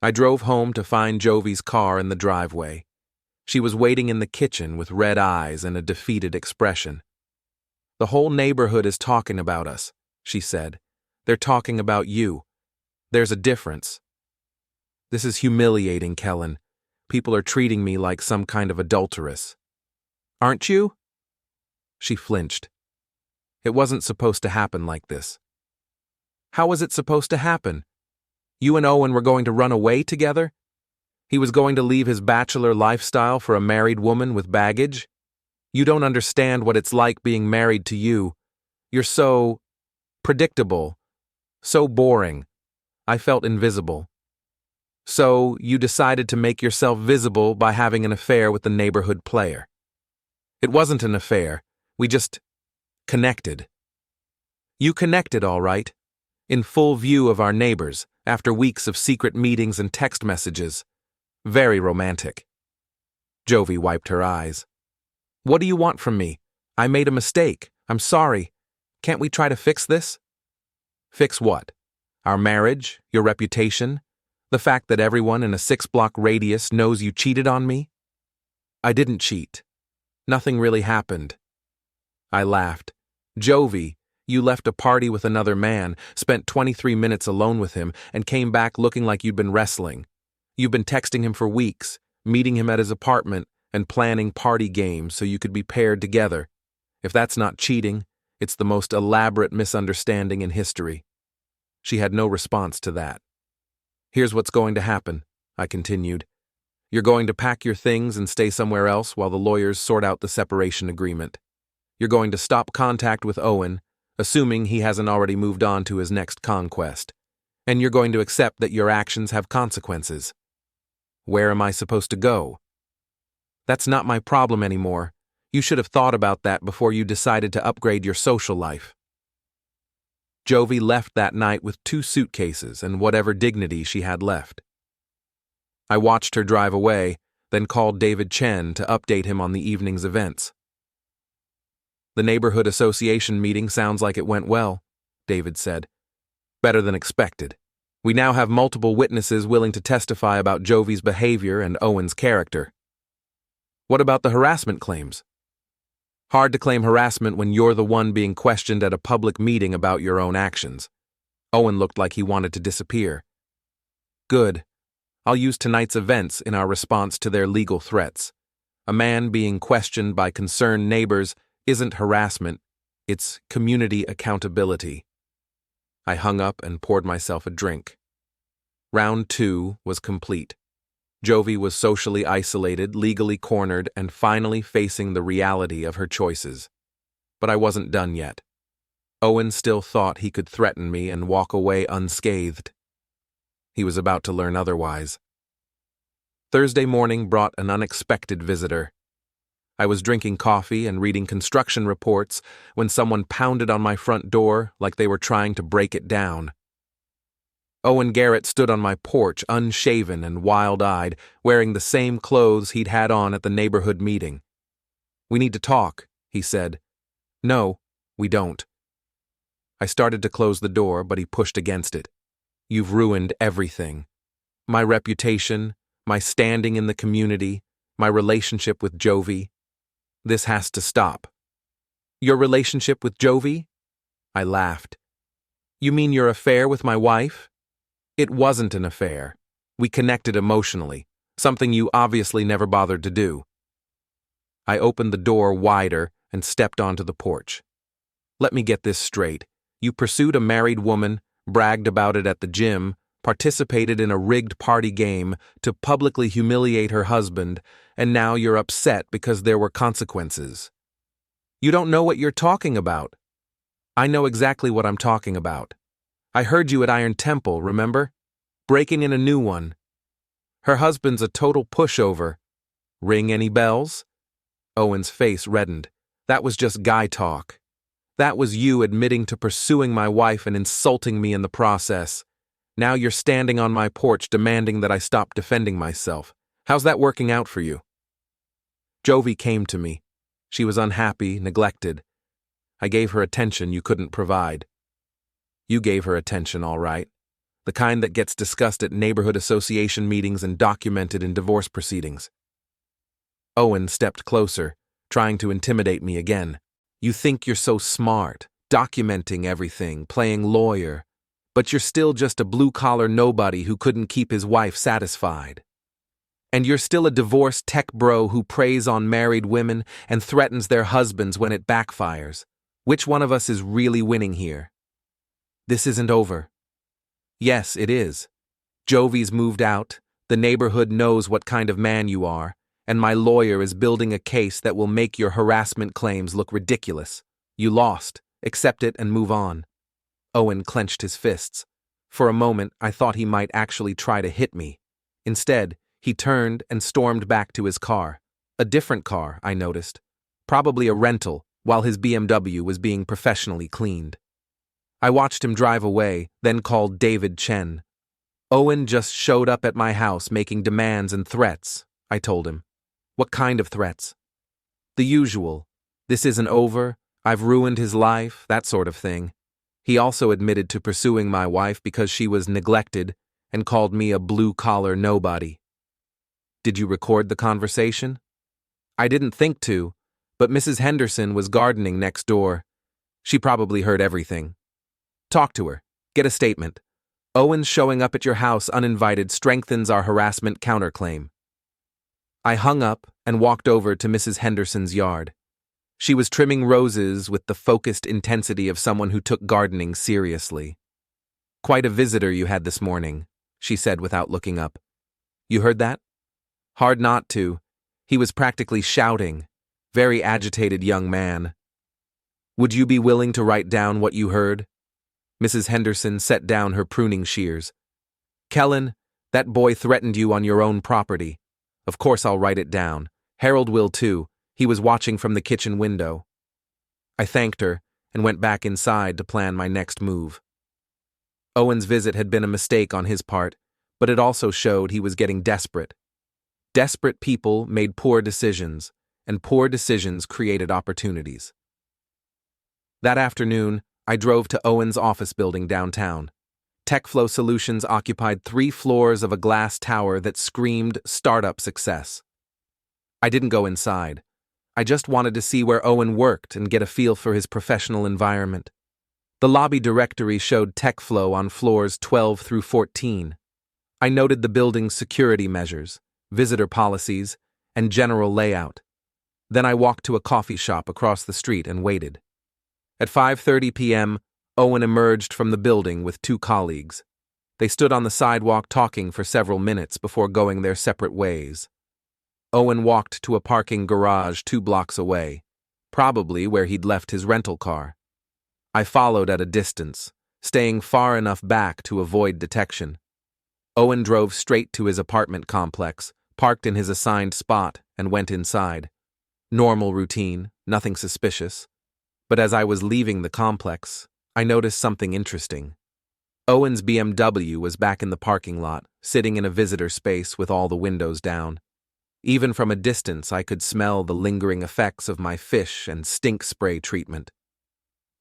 I drove home to find Jovie's car in the driveway. She was waiting in the kitchen with red eyes and a defeated expression. The whole neighborhood is talking about us, she said. They're talking about you. There's a difference. This is humiliating, Kellan. People are treating me like some kind of adulteress. Aren't you? She flinched. It wasn't supposed to happen like this. How was it supposed to happen? You and Owen were going to run away together? He was going to leave his bachelor lifestyle for a married woman with baggage? You don't understand what it's like being married to you. You're so predictable, so boring. I felt invisible. So you decided to make yourself visible by having an affair with the neighborhood player. It wasn't an affair. We just connected. You connected, all right, in full view of our neighbors, after weeks of secret meetings and text messages. Very romantic. Jovie wiped her eyes. What do you want from me? I made a mistake. I'm sorry. Can't we try to fix this? Fix what? Our marriage? Your reputation? The fact that everyone in a 6-block radius knows you cheated on me? I didn't cheat. Nothing really happened. I laughed. Jovie, you left a party with another man, spent 23 minutes alone with him, and came back looking like you'd been wrestling. You've been texting him for weeks, meeting him at his apartment, and planning party games so you could be paired together. If that's not cheating, it's the most elaborate misunderstanding in history. She had no response to that. Here's what's going to happen, I continued. You're going to pack your things and stay somewhere else while the lawyers sort out the separation agreement. You're going to stop contact with Owen, assuming he hasn't already moved on to his next conquest. And you're going to accept that your actions have consequences. Where am I supposed to go? That's not my problem anymore. You should have thought about that before you decided to upgrade your social life. Jovie left that night with 2 suitcases and whatever dignity she had left. I watched her drive away, then called David Chen to update him on the evening's events. The neighborhood association meeting sounds like it went well, David said. Better than expected. We now have multiple witnesses willing to testify about Jovie's behavior and Owen's character. What about the harassment claims? Hard to claim harassment when you're the one being questioned at a public meeting about your own actions. Owen looked like he wanted to disappear. Good. I'll use tonight's events in our response to their legal threats. A man being questioned by concerned neighbors isn't harassment, it's community accountability. I hung up and poured myself a drink. Round 2 was complete. Jovie was socially isolated, legally cornered, and finally facing the reality of her choices. But I wasn't done yet. Owen still thought he could threaten me and walk away unscathed. He was about to learn otherwise. Thursday morning brought an unexpected visitor. I was drinking coffee and reading construction reports when someone pounded on my front door like they were trying to break it down. Owen Garrett stood on my porch, unshaven and wild-eyed, wearing the same clothes he'd had on at the neighborhood meeting. "We need to talk," he said. "No, we don't." I started to close the door, but he pushed against it. "You've ruined everything. My reputation, my standing in the community, my relationship with Jovie. This has to stop." "Your relationship with Jovie?" I laughed. "You mean your affair with my wife?" "It wasn't an affair. We connected emotionally, something you obviously never bothered to do." I opened the door wider and stepped onto the porch. "Let me get this straight. You pursued a married woman, bragged about it at the gym, participated in a rigged party game to publicly humiliate her husband, and now you're upset because there were consequences. You don't know what you're talking about." "I know exactly what I'm talking about. I heard you at Iron Temple, remember? Breaking in a new one. Her husband's a total pushover. Ring any bells?" Owen's face reddened. "That was just guy talk. That was you admitting to pursuing my wife and insulting me in the process. Now you're standing on my porch demanding that I stop defending myself. How's that working out for you?" Jovie came to me. She was unhappy, neglected. I gave her attention you couldn't provide. You gave her attention, all right. The kind that gets discussed at neighborhood association meetings and documented in divorce proceedings. Owen stepped closer, trying to intimidate me again. "You think you're so smart, documenting everything, playing lawyer, but you're still just a blue-collar nobody who couldn't keep his wife satisfied. And you're still a divorced tech bro who preys on married women and threatens their husbands when it backfires. Which one of us is really winning here?" "This isn't over." "Yes, it is. Jovie's moved out, the neighborhood knows what kind of man you are, and my lawyer is building a case that will make your harassment claims look ridiculous. You lost. Accept it and move on." Owen clenched his fists. For a moment, I thought he might actually try to hit me. Instead, he turned and stormed back to his car. A different car, I noticed. Probably a rental, while his BMW was being professionally cleaned. I watched him drive away, then called David Chen. "Owen just showed up at my house making demands and threats," I told him. "What kind of threats?" "The usual. This isn't over, I've ruined his life, that sort of thing. He also admitted to pursuing my wife because she was neglected and called me a blue-collar nobody." "Did you record the conversation?" "I didn't think to, but Mrs. Henderson was gardening next door. She probably heard everything." "Talk to her. Get a statement. Owen's showing up at your house uninvited strengthens our harassment counterclaim." I hung up and walked over to Mrs. Henderson's yard. She was trimming roses with the focused intensity of someone who took gardening seriously. "Quite a visitor you had this morning," she said without looking up. "You heard that?" "Hard not to. He was practically shouting. Very agitated young man." "Would you be willing to write down what you heard?" Mrs. Henderson set down her pruning shears. "Kellan, that boy threatened you on your own property. Of course I'll write it down. Harold will too. He was watching from the kitchen window." I thanked her and went back inside to plan my next move. Owen's visit had been a mistake on his part, but it also showed he was getting desperate. Desperate people made poor decisions, and poor decisions created opportunities. That afternoon, I drove to Owen's office building downtown. TechFlow Solutions occupied 3 floors of a glass tower that screamed startup success. I didn't go inside. I just wanted to see where Owen worked and get a feel for his professional environment. The lobby directory showed TechFlow on floors 12 through 14. I noted the building's security measures, visitor policies, and general layout. Then I walked to a coffee shop across the street and waited. At 5:30 p.m., Owen emerged from the building with 2 colleagues. They stood on the sidewalk talking for several minutes before going their separate ways. Owen walked to a parking garage 2 blocks away, probably where he'd left his rental car. I followed at a distance, staying far enough back to avoid detection. Owen drove straight to his apartment complex, parked in his assigned spot, and went inside. Normal routine, nothing suspicious. But as I was leaving the complex, I noticed something interesting. Owen's BMW was back in the parking lot, sitting in a visitor space with all the windows down. Even from a distance, I could smell the lingering effects of my fish and stink spray treatment.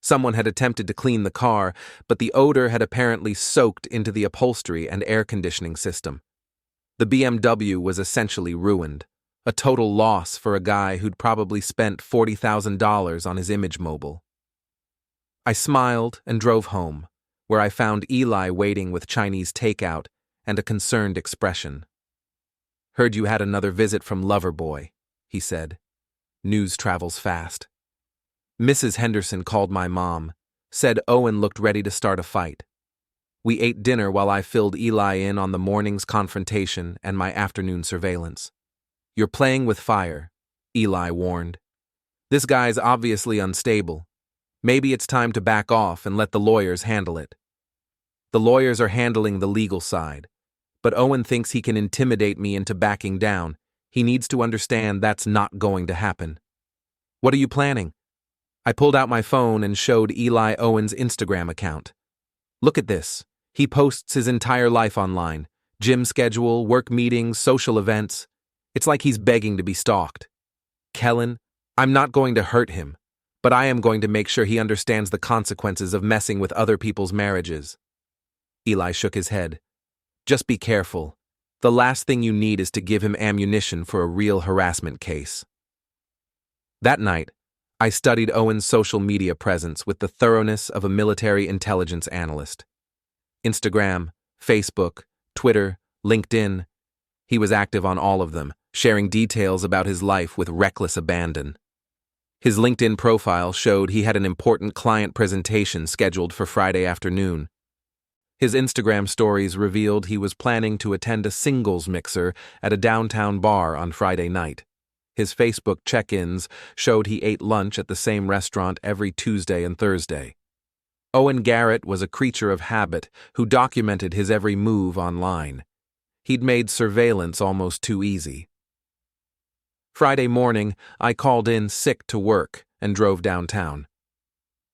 Someone had attempted to clean the car, but the odor had apparently soaked into the upholstery and air conditioning system. The BMW was essentially ruined, a total loss for a guy who'd probably spent $40,000 on his image mobile. I smiled and drove home, where I found Eli waiting with Chinese takeout and a concerned expression. "Heard you had another visit from Loverboy," he said. "News travels fast." Mrs. Henderson called my mom, said Owen looked ready to start a fight. We ate dinner while I filled Eli in on the morning's confrontation and my afternoon surveillance. "You're playing with fire," Eli warned. "This guy's obviously unstable. Maybe it's time to back off and let the lawyers handle it." "The lawyers are handling the legal side. But Owen thinks he can intimidate me into backing down. He needs to understand that's not going to happen." "What are you planning?" I pulled out my phone and showed Eli Owen's Instagram account. "Look at this. He posts his entire life online. Gym schedule, work meetings, social events. It's like he's begging to be stalked." "Kellan, I'm not going to hurt him, but I am going to make sure he understands the consequences of messing with other people's marriages." Eli shook his head. "Just be careful. The last thing you need is to give him ammunition for a real harassment case." That night, I studied Owen's social media presence with the thoroughness of a military intelligence analyst. Instagram, Facebook, Twitter, LinkedIn. He was active on all of them, sharing details about his life with reckless abandon. His LinkedIn profile showed he had an important client presentation scheduled for Friday afternoon. His Instagram stories revealed he was planning to attend a singles mixer at a downtown bar on Friday night. His Facebook check-ins showed he ate lunch at the same restaurant every Tuesday and Thursday. Owen Garrett was a creature of habit who documented his every move online. He'd made surveillance almost too easy. Friday morning, I called in sick to work and drove downtown.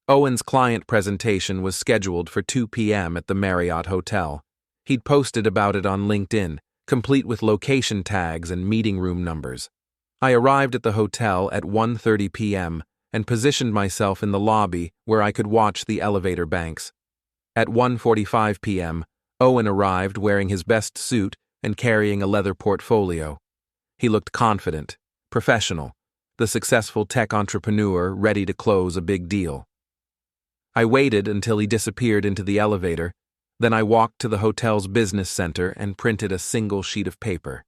Owen's client presentation was scheduled for 2 p.m. at the Marriott Hotel. He'd posted about it on LinkedIn, complete with location tags and meeting room numbers. I arrived at the hotel at 1:30 p.m. and positioned myself in the lobby where I could watch the elevator banks. At 1:45 p.m., Owen arrived wearing his best suit and carrying a leather portfolio. He looked confident, professional, the successful tech entrepreneur ready to close a big deal. I waited until he disappeared into the elevator, then I walked to the hotel's business center and printed a single sheet of paper.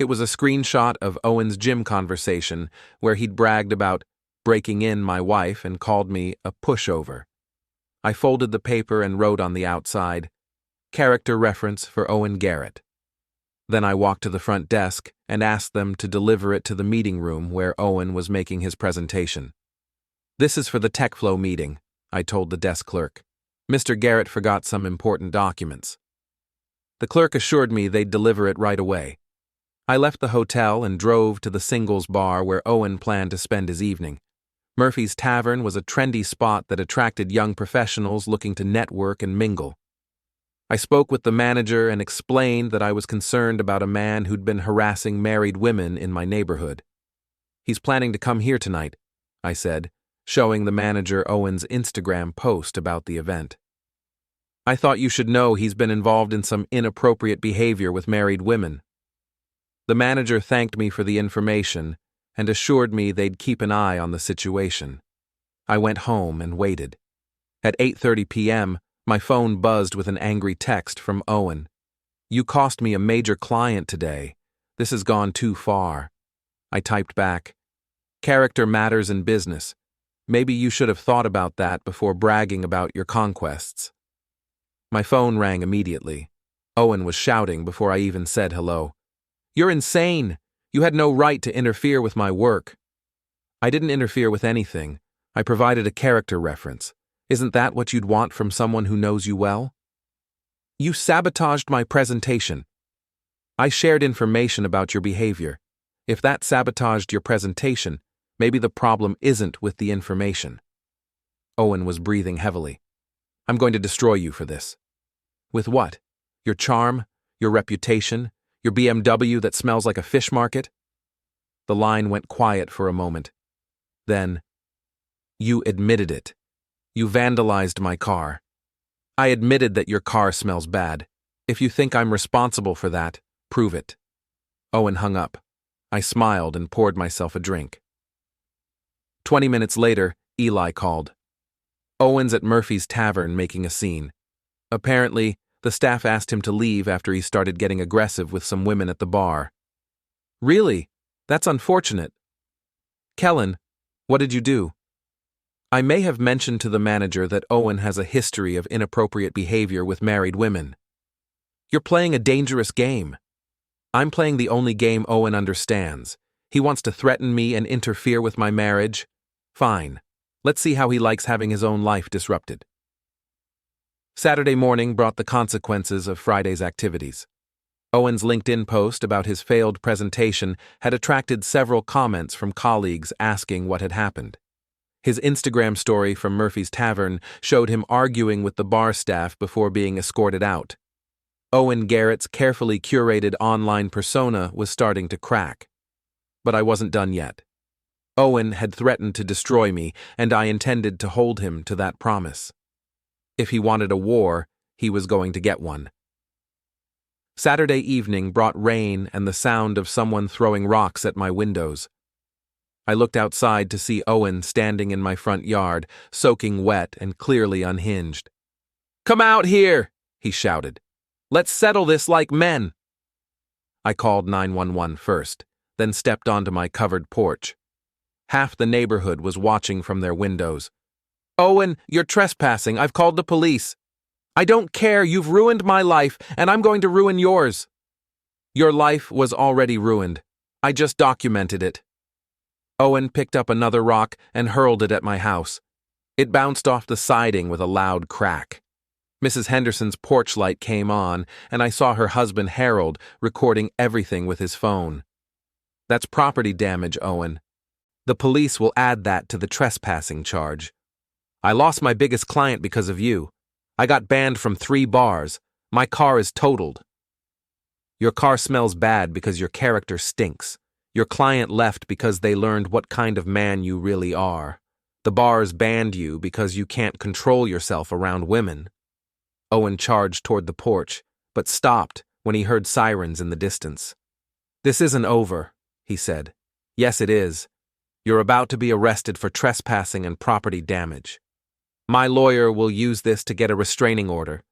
It was a screenshot of Owen's gym conversation where he'd bragged about breaking in my wife and called me a pushover. I folded the paper and wrote on the outside, "Character reference for Owen Garrett." Then I walked to the front desk and asked them to deliver it to the meeting room where Owen was making his presentation. "This is for the TechFlow meeting," I told the desk clerk. "Mr. Garrett forgot some important documents." The clerk assured me they'd deliver it right away. I left the hotel and drove to the singles bar where Owen planned to spend his evening. Murphy's Tavern was a trendy spot that attracted young professionals looking to network and mingle. I spoke with the manager and explained that I was concerned about a man who'd been harassing married women in my neighborhood. "He's planning to come here tonight," I said, showing the manager Owen's Instagram post about the event. "I thought you should know he's been involved in some inappropriate behavior with married women." The manager thanked me for the information and assured me they'd keep an eye on the situation. I went home and waited. At 8:30 p.m., my phone buzzed with an angry text from Owen. "You cost me a major client today. This has gone too far." I typed back, "Character matters in business. Maybe you should have thought about that before bragging about your conquests." My phone rang immediately. Owen was shouting before I even said hello. "You're insane! You had no right to interfere with my work." "I didn't interfere with anything. I provided a character reference. Isn't that what you'd want from someone who knows you well?" "You sabotaged my presentation." "I shared information about your behavior. If that sabotaged your presentation, maybe the problem isn't with the information." Owen was breathing heavily. "I'm going to destroy you for this." "With what? Your charm? Your reputation? Your BMW that smells like a fish market?" The line went quiet for a moment. Then, "You admitted it. You vandalized my car." "I admitted that your car smells bad. If you think I'm responsible for that, prove it." Owen hung up. I smiled and poured myself a drink. 20 minutes later, Eli called. "Owen's at Murphy's Tavern making a scene. Apparently, the staff asked him to leave after he started getting aggressive with some women at the bar." "Really? That's unfortunate." "Kellan, what did you do?" "I may have mentioned to the manager that Owen has a history of inappropriate behavior with married women." "You're playing a dangerous game." "I'm playing the only game Owen understands. He wants to threaten me and interfere with my marriage. Fine. Let's see how he likes having his own life disrupted." Saturday morning brought the consequences of Friday's activities. Owen's LinkedIn post about his failed presentation had attracted several comments from colleagues asking what had happened. His Instagram story from Murphy's Tavern showed him arguing with the bar staff before being escorted out. Owen Garrett's carefully curated online persona was starting to crack. But I wasn't done yet. Owen had threatened to destroy me, and I intended to hold him to that promise. If he wanted a war, he was going to get one. Saturday evening brought rain and the sound of someone throwing rocks at my windows. I looked outside to see Owen standing in my front yard, soaking wet and clearly unhinged. "Come out here!" he shouted. "Let's settle this like men." I called 911 first, then stepped onto my covered porch. Half the neighborhood was watching from their windows. "Owen, you're trespassing. I've called the police." "I don't care. You've ruined my life, and I'm going to ruin yours." "Your life was already ruined. I just documented it." Owen picked up another rock and hurled it at my house. It bounced off the siding with a loud crack. Mrs. Henderson's porch light came on, and I saw her husband Harold recording everything with his phone. "That's property damage, Owen. The police will add that to the trespassing charge. I lost my biggest client because of you. I got banned from 3 bars. My car is totaled." "Your car smells bad because your character stinks. Your client left because they learned what kind of man you really are. The bars banned you because you can't control yourself around women." Owen charged toward the porch, but stopped when he heard sirens in the distance. "This isn't over," he said. "Yes, it is. You're about to be arrested for trespassing and property damage. My lawyer will use this to get a restraining order,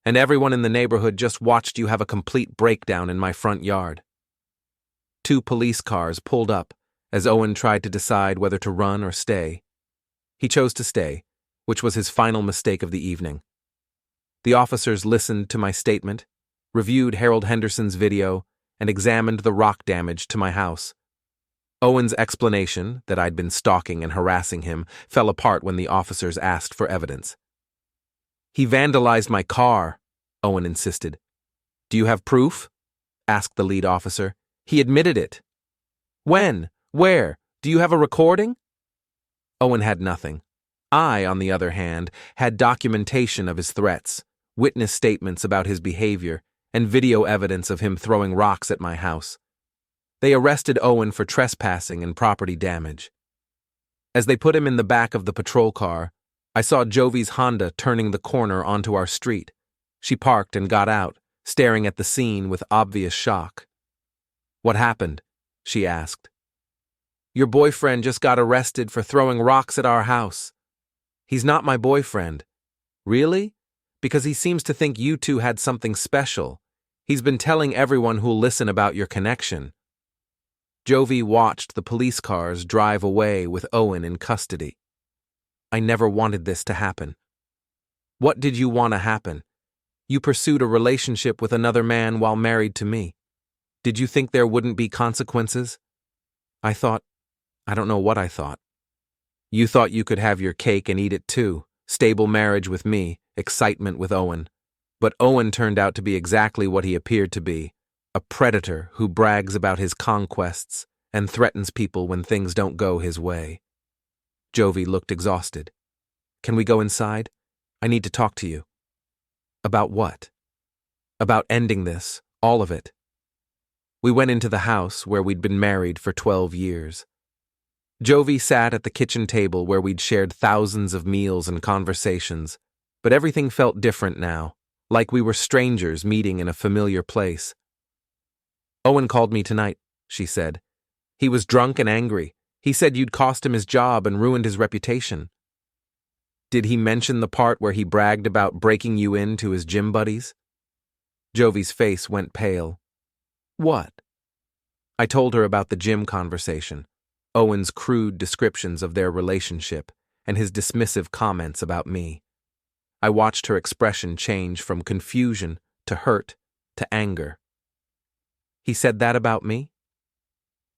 and everyone in the neighborhood just watched you have a complete breakdown in my front yard." 2 police cars pulled up as Owen tried to decide whether to run or stay. He chose to stay, which was his final mistake of the evening. The officers listened to my statement, reviewed Harold Henderson's video, and examined the rock damage to my house. Owen's explanation that I'd been stalking and harassing him fell apart when the officers asked for evidence. "He vandalized my car," Owen insisted. "Do you have proof?" asked the lead officer. "He admitted it." "When? Where? Do you have a recording?" Owen had nothing. I, on the other hand, had documentation of his threats, witness statements about his behavior, and video evidence of him throwing rocks at my house. They arrested Owen for trespassing and property damage. As they put him in the back of the patrol car, I saw Jovie's Honda turning the corner onto our street. She parked and got out, staring at the scene with obvious shock. "What happened?" she asked. "Your boyfriend just got arrested for throwing rocks at our house." "He's not my boyfriend." "Really? Because he seems to think you two had something special. He's been telling everyone who'll listen about your connection." Jovie watched the police cars drive away with Owen in custody. "I never wanted this to happen." "What did you want to happen? You pursued a relationship with another man while married to me. Did you think there wouldn't be consequences?" I don't know what I thought. "You thought you could have your cake and eat it too, stable marriage with me, excitement with Owen. But Owen turned out to be exactly what he appeared to be, a predator who brags about his conquests and threatens people when things don't go his way." Jovie looked exhausted. "Can we go inside? I need to talk to you." "About what?" "About ending this, all of it." We went into the house where we'd been married for 12 years. Jovie sat at the kitchen table where we'd shared thousands of meals and conversations, but everything felt different now, like we were strangers meeting in a familiar place. "Owen called me tonight," she said. "He was drunk and angry. He said you'd cost him his job and ruined his reputation." "Did he mention the part where he bragged about breaking you into his gym buddies?" Jovie's face went pale. "What?" I told her about the gym conversation, Owen's crude descriptions of their relationship, and his dismissive comments about me. I watched her expression change from confusion to hurt to anger. "He said that about me?"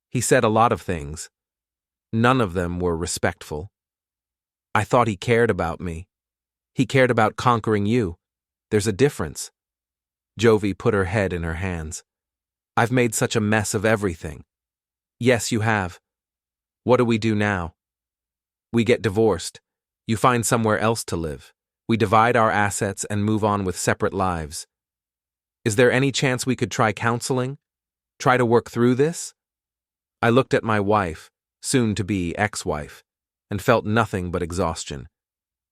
"He said a lot of things. None of them were respectful. I thought he cared about me. He cared about conquering you. There's a difference." Jovie put her head in her hands. "I've made such a mess of everything." "Yes, you have. What do we do now?" "We get divorced. You find somewhere else to live. We divide our assets and move on with separate lives. Is there any chance we could try counseling? Try to work through this?" I looked at my wife, soon-to-be ex-wife, and felt nothing but exhaustion.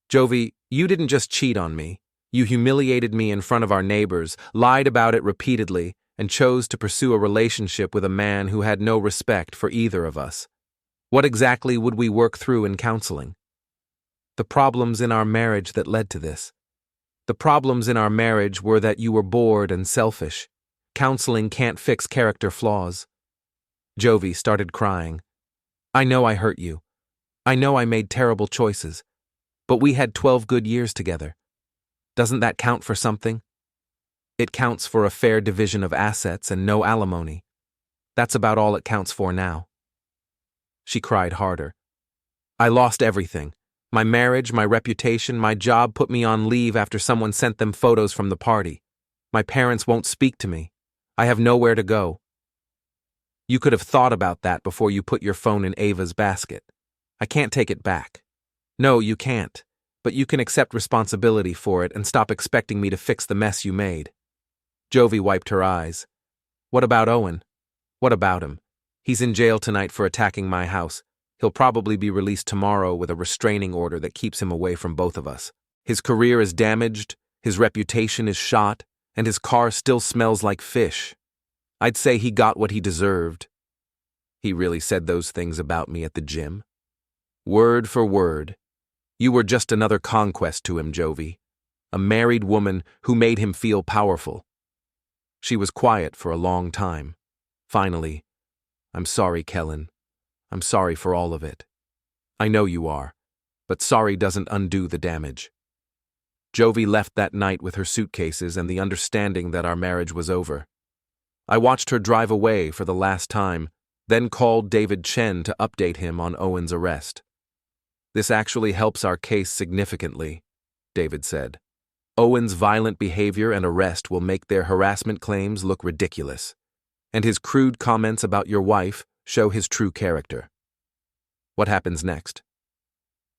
"Jovie, you didn't just cheat on me. You humiliated me in front of our neighbors, lied about it repeatedly, and chose to pursue a relationship with a man who had no respect for either of us. What exactly would we work through in counseling?" "The problems in our marriage that led to this. The problems in our marriage were that you were bored and selfish. Counseling can't fix character flaws." Jovie started crying. "I know I hurt you. I know I made terrible choices. But we had 12 good years together. Doesn't that count for something? It counts for a fair division of assets and no alimony. That's about all it counts for now." She cried harder. "I lost everything. My marriage, my reputation, my job put me on leave after someone sent them photos from the party. My parents won't speak to me. I have nowhere to go." "You could have thought about that before you put your phone in Ava's basket. I can't take it back." "No, you can't. But you can accept responsibility for it and stop expecting me to fix the mess you made." Jovie wiped her eyes. "What about Owen?" "What about him? He's in jail tonight for attacking my house. He'll probably be released tomorrow with a restraining order that keeps him away from both of us. His career is damaged, his reputation is shot, and his car still smells like fish. I'd say he got what he deserved." "He really said those things about me at the gym?" "Word for word. You were just another conquest to him, Jovie. A married woman who made him feel powerful." She was quiet for a long time. Finally, I'm sorry, Kellan. I'm sorry for all of it. I know you are, but sorry doesn't undo the damage. Jovie left that night with her suitcases and the understanding that our marriage was over. I watched her drive away for the last time, then called David Chen to update him on Owen's arrest. This actually helps our case significantly, David said. Owen's violent behavior and arrest will make their harassment claims look ridiculous, and his crude comments about your wife show his true character. What happens next?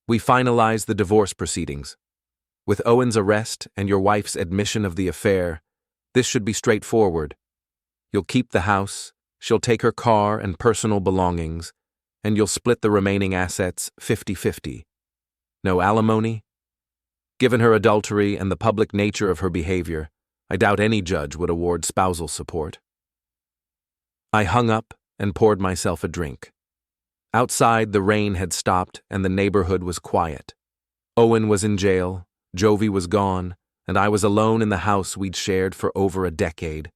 We finalize the divorce proceedings. With Owen's arrest and your wife's admission of the affair, this should be straightforward. You'll keep the house, she'll take her car and personal belongings, and you'll split the remaining assets 50-50. No alimony? Given her adultery and the public nature of her behavior, I doubt any judge would award spousal support. I hung up and poured myself a drink. Outside, the rain had stopped and the neighborhood was quiet. Owen was in jail, Jovie was gone, and I was alone in the house we'd shared for over a decade.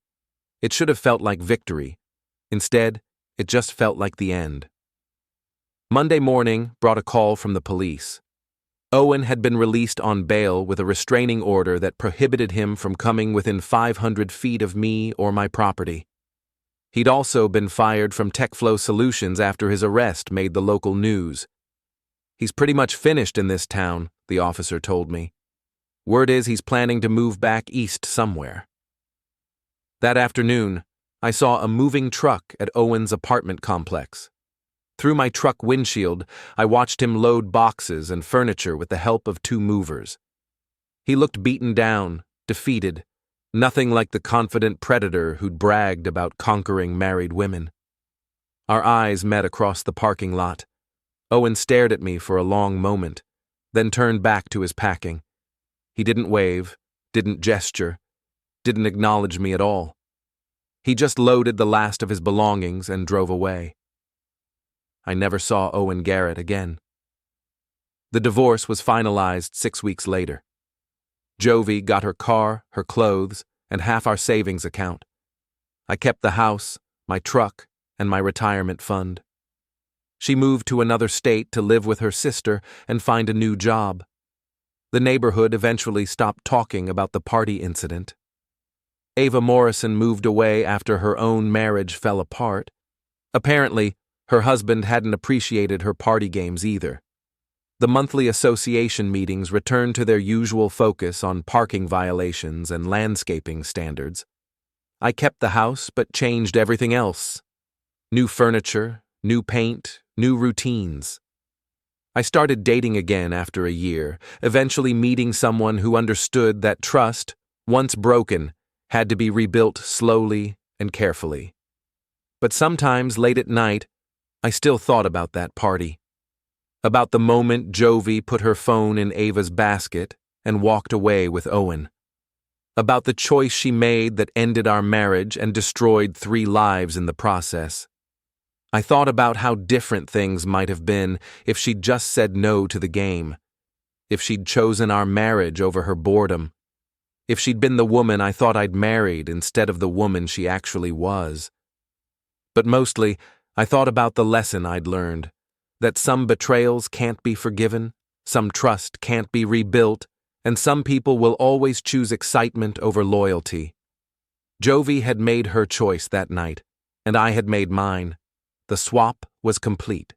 It should have felt like victory. Instead, it just felt like the end. Monday morning brought a call from the police. Owen had been released on bail with a restraining order that prohibited him from coming within 500 feet of me or my property. He'd also been fired from TechFlow Solutions after his arrest made the local news. He's pretty much finished in this town, the officer told me. Word is he's planning to move back east somewhere. That afternoon, I saw a moving truck at Owen's apartment complex. Through my truck windshield, I watched him load boxes and furniture with the help of 2 movers. He looked beaten down, defeated, nothing like the confident predator who'd bragged about conquering married women. Our eyes met across the parking lot. Owen stared at me for a long moment, then turned back to his packing. He didn't wave, didn't gesture, didn't acknowledge me at all. He just loaded the last of his belongings and drove away. I never saw Owen Garrett again. The divorce was finalized 6 weeks later. Jovie got her car, her clothes, and half our savings account. I kept the house, my truck, and my retirement fund. She moved to another state to live with her sister and find a new job. The neighborhood eventually stopped talking about the party incident. Ava Morrison moved away after her own marriage fell apart. Apparently, her husband hadn't appreciated her party games either. The monthly association meetings returned to their usual focus on parking violations and landscaping standards. I kept the house but changed everything else. New furniture, new paint, new routines. I started dating again after a year, eventually meeting someone who understood that trust, once broken, had to be rebuilt slowly and carefully. But sometimes late at night, I still thought about that party. About the moment Jovie put her phone in Ava's basket and walked away with Owen. About the choice she made that ended our marriage and destroyed 3 lives in the process. I thought about how different things might have been if she'd just said no to the game. If she'd chosen our marriage over her boredom. If she'd been the woman I thought I'd married instead of the woman she actually was. But mostly, I thought about the lesson I'd learned, that some betrayals can't be forgiven, some trust can't be rebuilt, and some people will always choose excitement over loyalty. Jovie had made her choice that night, and I had made mine. The swap was complete.